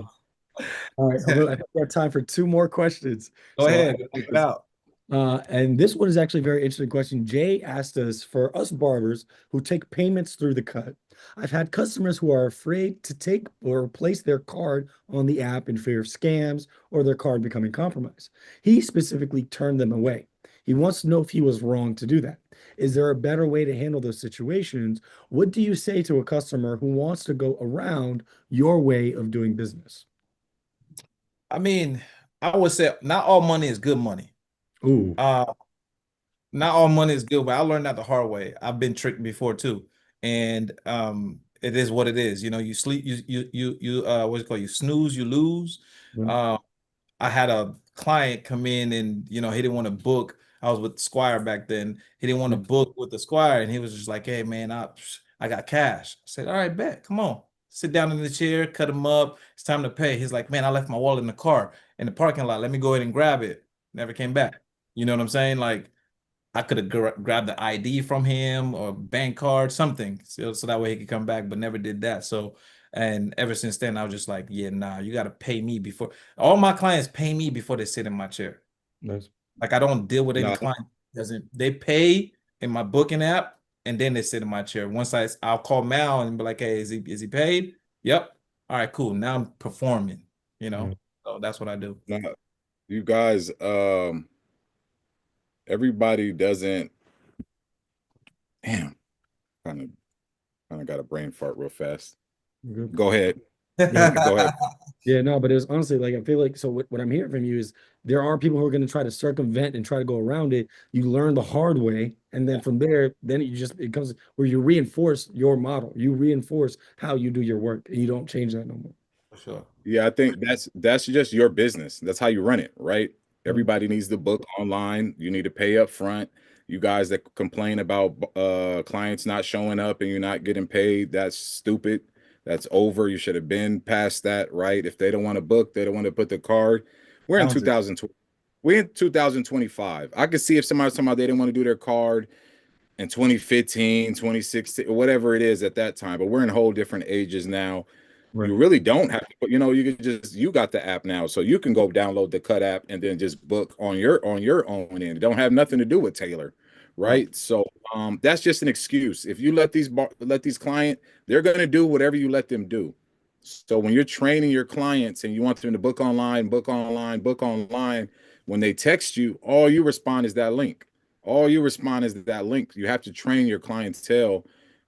All right, I think we have time for two more questions. Go So ahead, knock it out. and this one is actually a very interesting question. Jay asked us, for us barbers who take payments through the cut, I've had customers who are afraid to take or place their card on the app in fear of scams or their card becoming compromised. He specifically turned them away. He wants to know if he was wrong to do that. Is there a better way to handle those situations? What do you say to a customer who wants to go around your way of doing business? I mean, I would say not all money is good money. Ooh, Not all money is good, but I learned that the hard way. I've been tricked before too. And it is what it is. You know, you sleep, you what's it called? You snooze, you lose. yeah, I had a client come in and he didn't want to book. I was with Squire back then. He didn't want to book with the Squire, and he was just like, "Hey man, I got cash." I said, "All right, bet. Come on. Sit down in the chair, cut him up. It's time to pay." He's like, "Man, I left my wallet in the car in the parking lot. Let me go ahead and grab it." Never came back. You know what I'm saying? Like I could have grabbed the ID from him or bank card, something, so that way he could come back, but never did that. So, and ever since then, I was just like, yeah, nah, you got to pay me before. All my clients pay me before they sit in my chair. nice. Like I don't deal with any No, client doesn't. They pay in my booking app, and then they sit in my chair. Once I'll call Mal and be like, hey, is he paid? Yep. All right, cool. Now I'm performing. Yeah. So that's what I do. no, you guys, everybody doesn't. Damn, kind of got a brain fart real fast. Good. Go ahead. Yeah. Go ahead. Yeah, no, but it's honestly like I feel like so what I'm hearing from you is there are people who are going to try to circumvent and try to go around it. You learn the hard way, and then from there, then it comes where you reinforce your model. You reinforce how you do your work, and you don't change that no more. For sure. Yeah, I think that's just your business. That's how you run it, right? Mhm. Everybody needs to book online. You need to pay up front. You guys that complain about clients not showing up and you're not getting paid, that's stupid. That's over. You should have been past that, right? If they don't want to book, they don't want to put the card. We're in Bounce it. 2020. We're in 2025. I could see if somebody's talking about they didn't want to do their card in 2015, 2016, whatever it is at that time. But we're in whole different ages now. Right. You really don't have to put, you can you got the app now, so you can go download the Cut app and then just book on your own end. It don't have nothing to do with Taylor, right? So that's just an excuse. If you let these client, they're gonna do whatever you let them do. So when you're training your clients and you want them to book online, book online, book online, when they text you, all you respond is that link. All you respond is that link. You have to train your clientele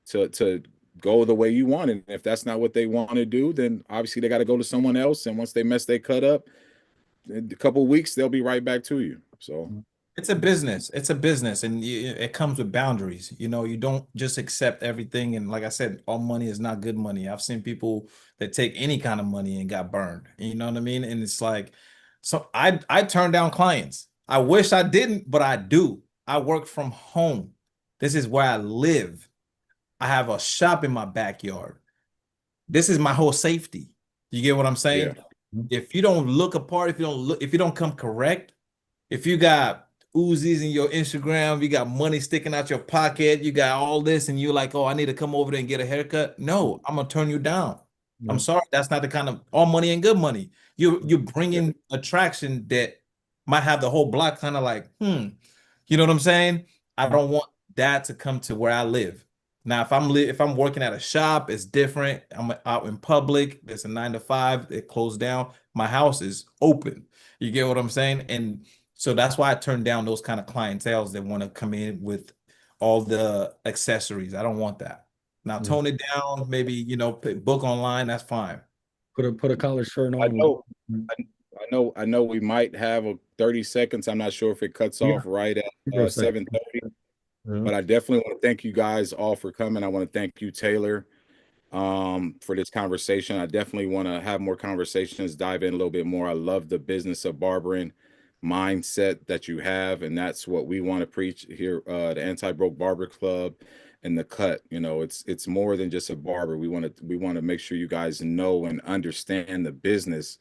to go the way you want it. And if that's not what they want to do, then obviously they got to go to someone else. And once they mess they cut up, in a couple of weeks, they'll be right back to you. So It's a business. It's a business, and it comes with boundaries. You don't just accept everything. And like I said, all money is not good money. I've seen people that take any kind of money and got burned. You know what I mean? And it's like, so I turn down clients. I wish I didn't, but I do. I work from home. This is where I live. I have a shop in my backyard. This is my whole safety. You get what I'm saying? yeah, If you don't look apart, if you don't come correct, if you got Uzis in your Instagram, you got money sticking out your pocket, you got all this, and you're like, oh, I need to come over there and get a haircut. No, I'm gonna turn you down. I'm sorry, that's not the kind of all money and good money. You're bringing attraction that might have the whole block kind of like, you know what I'm saying? I don't want that to come to where I live. Now, if I'm working at a shop, it's different. I'm out in public. It's a 9 to 5. It closed down. My house is open. You get what I'm saying? And so that's why I turn down those kind of clientels that want to come in with all the accessories. I don't want that. Now tone it down. Maybe book online. That's fine. Put a collar shirt I on. know, I know we might have a 30 seconds. I'm not sure if it cuts off right at 7:30, but I definitely want to thank you guys all for coming. I want to thank you, Taylor, for this conversation. I definitely want to have more conversations, dive in a little bit more. I love the business of barbering mindset that you have, and that's what we want to preach here, the Anti-Broke Barber Club and the Cut. It's more than just a barber. We want to make sure you guys know and understand the business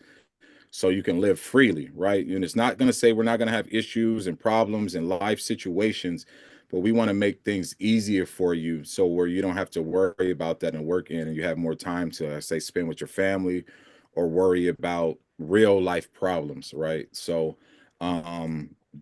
so you can live freely, right? And it's not going to say we're not going to have issues and problems and life situations, but we want to make things easier for you, so where you don't have to worry about that and work in, and you have more time to say spend with your family or worry about real life problems, right? So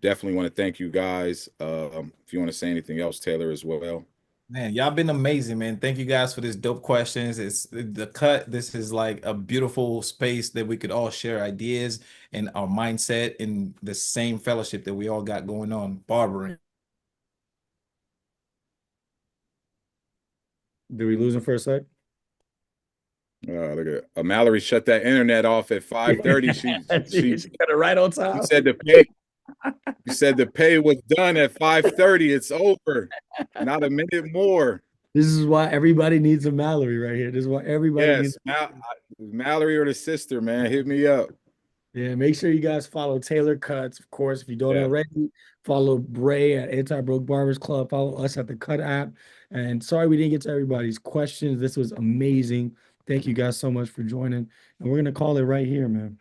definitely want to thank you guys. If you want to say anything else, Taylor, as well. Man, y'all been amazing, man. Thank you guys for this dope questions. It's the cut. This is like a beautiful space that we could all share ideas and our mindset in the same fellowship that we all got going on, barbering. Did we lose him for a sec? Look at Mallory shut that internet off at 5:30. She got it right on time. you said the pay. You said the pay was done at 5:30. It's over. Not a minute more. This is why everybody needs a Mallory right here. This is why everybody Yes, needs. Mallory or the sister, man, hit me up. Yeah, make sure you guys follow Taylorcutz. Of course, if you don't Yeah. already, follow Bray at Anti-Broke Barbers Club. Follow us at the Cut app. And sorry we didn't get to everybody's questions. This was amazing. Thank you guys so much for joining. And we're gonna call it right here, man.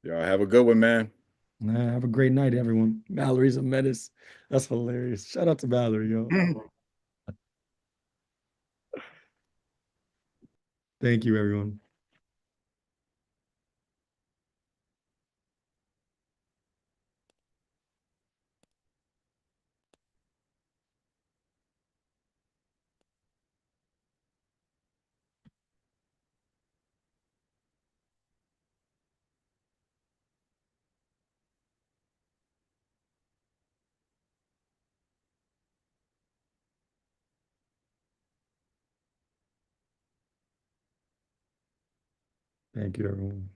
Y'all have a good one, man. Have a great night, everyone. Mallory's a menace. That's hilarious. Shout out to Mallory, yo. Thank you, everyone. Thank you, everyone.